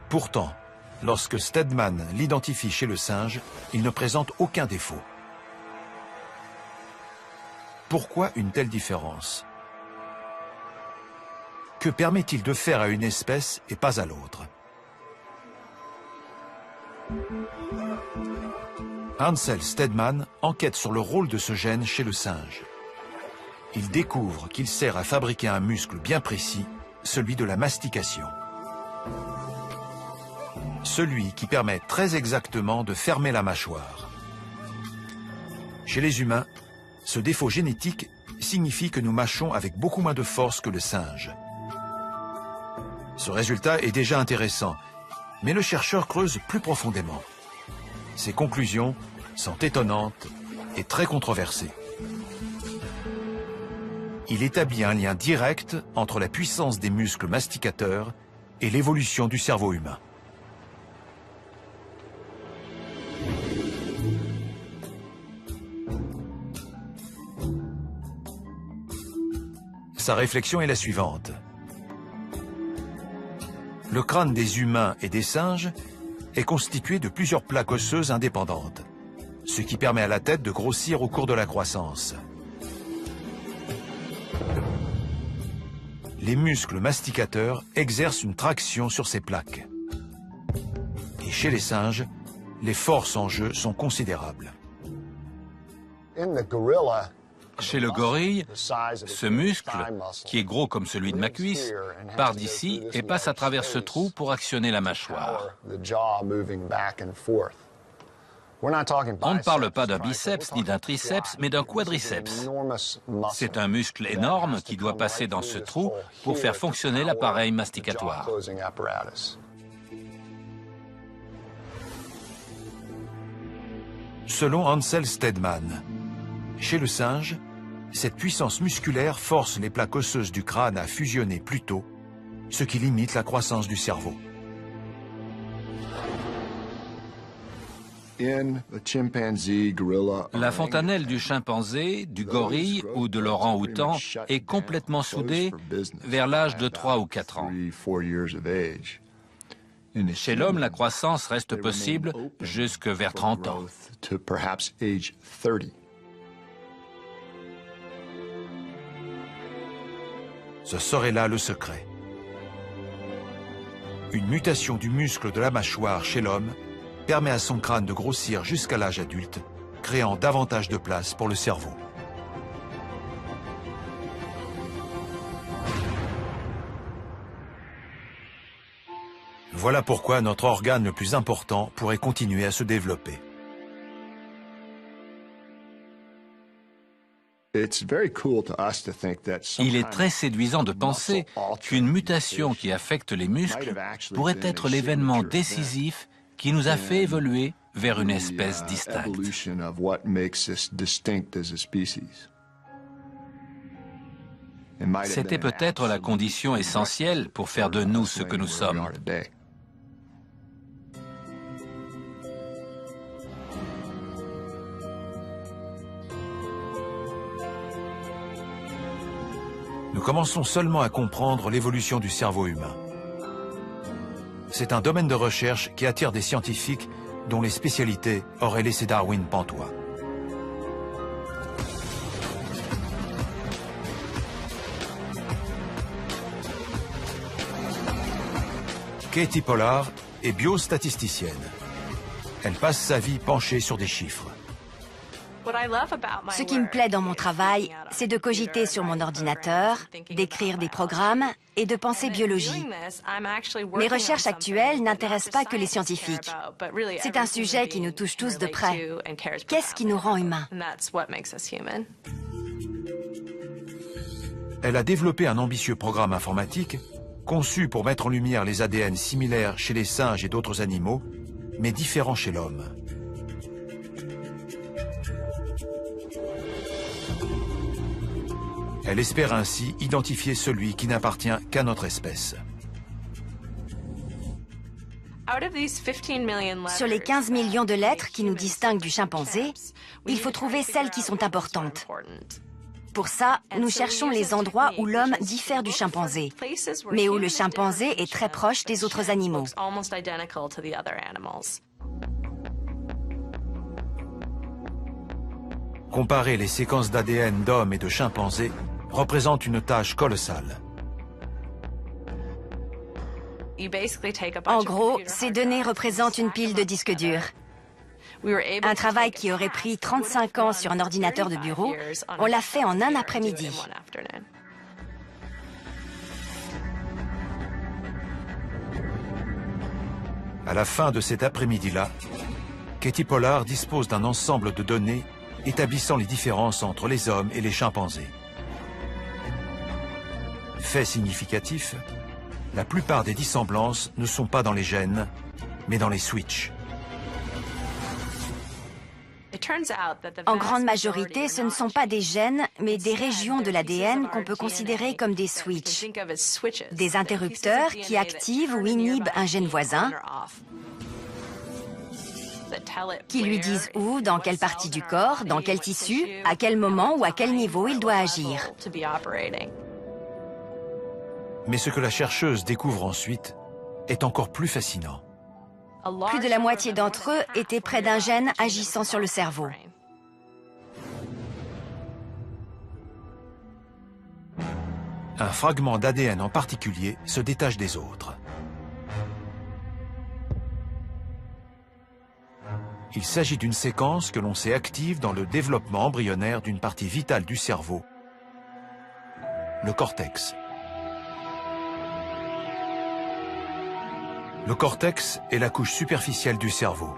Pourtant, lorsque Steadman l'identifie chez le singe, il ne présente aucun défaut. Pourquoi une telle différence? Que permet-il de faire à une espèce et pas à l'autre? Ansel Steadman enquête sur le rôle de ce gène chez le singe. Il découvre qu'il sert à fabriquer un muscle bien précis, celui de la mastication. Celui qui permet très exactement de fermer la mâchoire. Chez les humains, ce défaut génétique signifie que nous mâchons avec beaucoup moins de force que le singe. Ce résultat est déjà intéressant, mais le chercheur creuse plus profondément. Ses conclusions sont étonnantes et très controversées. Il établit un lien direct entre la puissance des muscles masticateurs et l'évolution du cerveau humain. Sa réflexion est la suivante. Le crâne des humains et des singes est constitué de plusieurs plaques osseuses indépendantes, ce qui permet à la tête de grossir au cours de la croissance. Les muscles masticateurs exercent une traction sur ces plaques. Et chez les singes, les forces en jeu sont considérables. Chez le gorille, ce muscle, qui est gros comme celui de ma cuisse, part d'ici et passe à travers ce trou pour actionner la mâchoire. On ne parle pas d'un biceps ni d'un triceps, mais d'un quadriceps. C'est un muscle énorme qui doit passer dans ce trou pour faire fonctionner l'appareil masticatoire. Selon Ansel Steadman, chez le singe, cette puissance musculaire force les plaques osseuses du crâne à fusionner plus tôt, ce qui limite la croissance du cerveau. La fontanelle du chimpanzé, du gorille ou de l'orang-outan est complètement soudée vers l'âge de 3 ou 4 ans. Chez l'homme, la croissance reste possible jusque vers 30 ans. Ce serait là le secret. Une mutation du muscle de la mâchoire chez l'homme permet à son crâne de grossir jusqu'à l'âge adulte, créant davantage de place pour le cerveau. Voilà pourquoi notre organe le plus important pourrait continuer à se développer. Il est très séduisant de penser qu'une mutation qui affecte les muscles pourrait être l'événement décisif qui nous a fait évoluer vers une espèce distincte. C'était peut-être la condition essentielle pour faire de nous ce que nous sommes. Nous commençons seulement à comprendre l'évolution du cerveau humain. C'est un domaine de recherche qui attire des scientifiques dont les spécialités auraient laissé Darwin pantois. Katie Pollard est biostatisticienne. Elle passe sa vie penchée sur des chiffres. Ce qui me plaît dans mon travail, c'est de cogiter sur mon ordinateur, d'écrire des programmes et de penser biologie. Mes recherches actuelles n'intéressent pas que les scientifiques. C'est un sujet qui nous touche tous de près. Qu'est-ce qui nous rend humains? Elle a développé un ambitieux programme informatique conçu pour mettre en lumière les ADN similaires chez les singes et d'autres animaux, mais différents chez l'homme. Elle espère ainsi identifier celui qui n'appartient qu'à notre espèce. Sur les 15 millions de lettres qui nous distinguent du chimpanzé, il faut trouver celles qui sont importantes. Pour ça, nous cherchons les endroits où l'homme diffère du chimpanzé, mais où le chimpanzé est très proche des autres animaux. Comparer les séquences d'ADN d'hommes et de chimpanzés représente une tâche colossale. En gros, ces données représentent une pile de disques durs. Un travail qui aurait pris 35 ans sur un ordinateur de bureau, on l'a fait en un après-midi. À la fin de cet après-midi-là, Katie Pollard dispose d'un ensemble de données établissant les différences entre les hommes et les chimpanzés. Fait significatif, la plupart des dissemblances ne sont pas dans les gènes, mais dans les switches. En grande majorité, ce ne sont pas des gènes, mais des régions de l'ADN qu'on peut considérer comme des switches, des interrupteurs qui activent ou inhibent un gène voisin, qui lui disent où, dans quelle partie du corps, dans quel tissu, à quel moment ou à quel niveau il doit agir. Mais ce que la chercheuse découvre ensuite est encore plus fascinant. Plus de la moitié d'entre eux étaient près d'un gène agissant sur le cerveau. Un fragment d'ADN en particulier se détache des autres. Il s'agit d'une séquence que l'on sait active dans le développement embryonnaire d'une partie vitale du cerveau, le cortex. Le cortex est la couche superficielle du cerveau.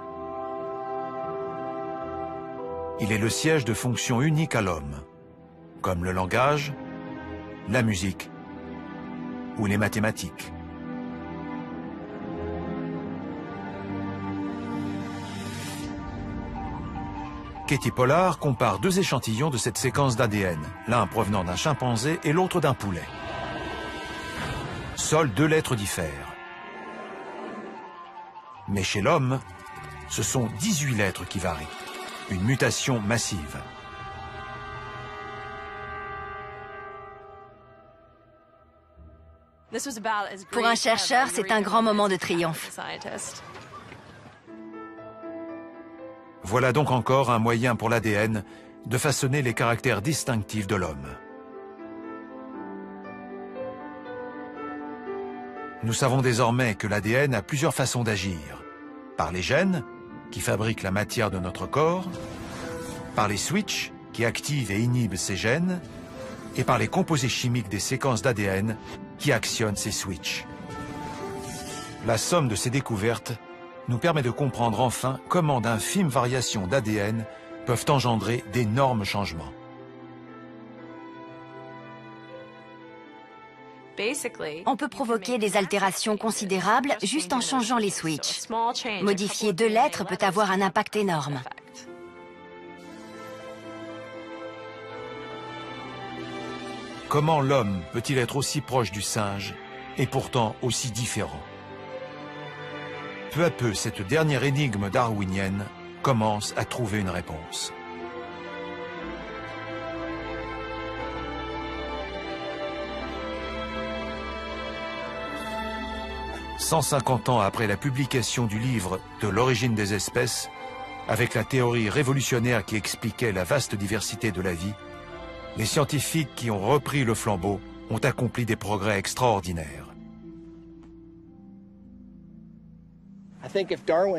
Il est le siège de fonctions uniques à l'homme, comme le langage, la musique ou les mathématiques. Katie Pollard compare deux échantillons de cette séquence d'ADN, l'un provenant d'un chimpanzé et l'autre d'un poulet. Seules deux lettres diffèrent. Mais chez l'homme, ce sont 18 lettres qui varient. Une mutation massive. Pour un chercheur, c'est un grand moment de triomphe. Voilà donc encore un moyen pour l'ADN de façonner les caractères distinctifs de l'homme. Nous savons désormais que l'ADN a plusieurs façons d'agir. Par les gènes, qui fabriquent la matière de notre corps, par les switches, qui activent et inhibent ces gènes, et par les composés chimiques des séquences d'ADN, qui actionnent ces switches. La somme de ces découvertes nous permet de comprendre enfin comment d'infimes variations d'ADN peuvent engendrer d'énormes changements. On peut provoquer des altérations considérables juste en changeant les switches. Modifier deux lettres peut avoir un impact énorme. Comment l'homme peut-il être aussi proche du singe et pourtant aussi différent? Peu à peu, cette dernière énigme darwinienne commence à trouver une réponse. « 150 ans après la publication du livre « De l'origine des espèces », avec la théorie révolutionnaire qui expliquait la vaste diversité de la vie, les scientifiques qui ont repris le flambeau ont accompli des progrès extraordinaires.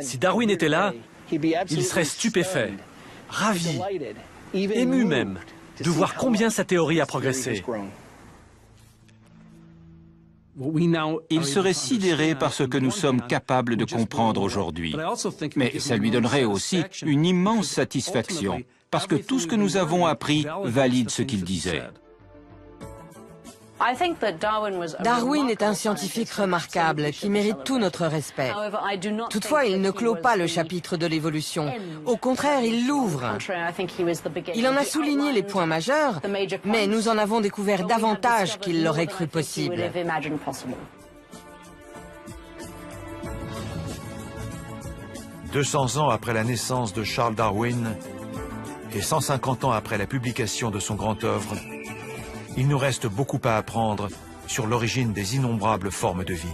Si Darwin était là, il serait stupéfait, ravi, ému même, de voir combien sa théorie a progressé. Il serait sidéré par ce que nous sommes capables de comprendre aujourd'hui. Mais ça lui donnerait aussi une immense satisfaction, parce que tout ce que nous avons appris valide ce qu'il disait. Darwin est un scientifique remarquable qui mérite tout notre respect. Toutefois, il ne clôt pas le chapitre de l'évolution. Au contraire, il l'ouvre. Il en a souligné les points majeurs, mais nous en avons découvert davantage qu'il l'aurait cru possible. « 200 ans après la naissance de Charles Darwin et 150 ans après la publication de son grand œuvre, il nous reste beaucoup à apprendre sur l'origine des innombrables formes de vie.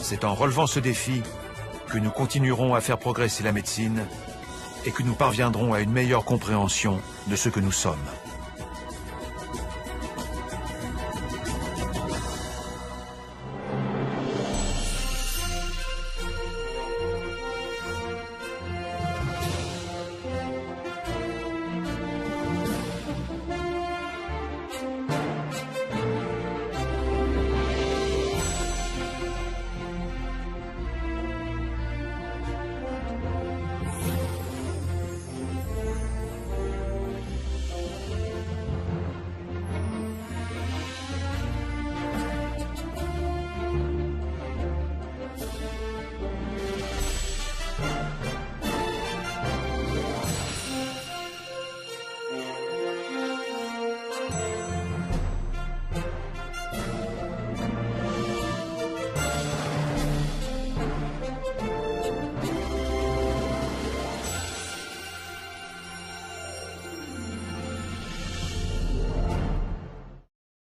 C'est en relevant ce défi que nous continuerons à faire progresser la médecine et que nous parviendrons à une meilleure compréhension de ce que nous sommes.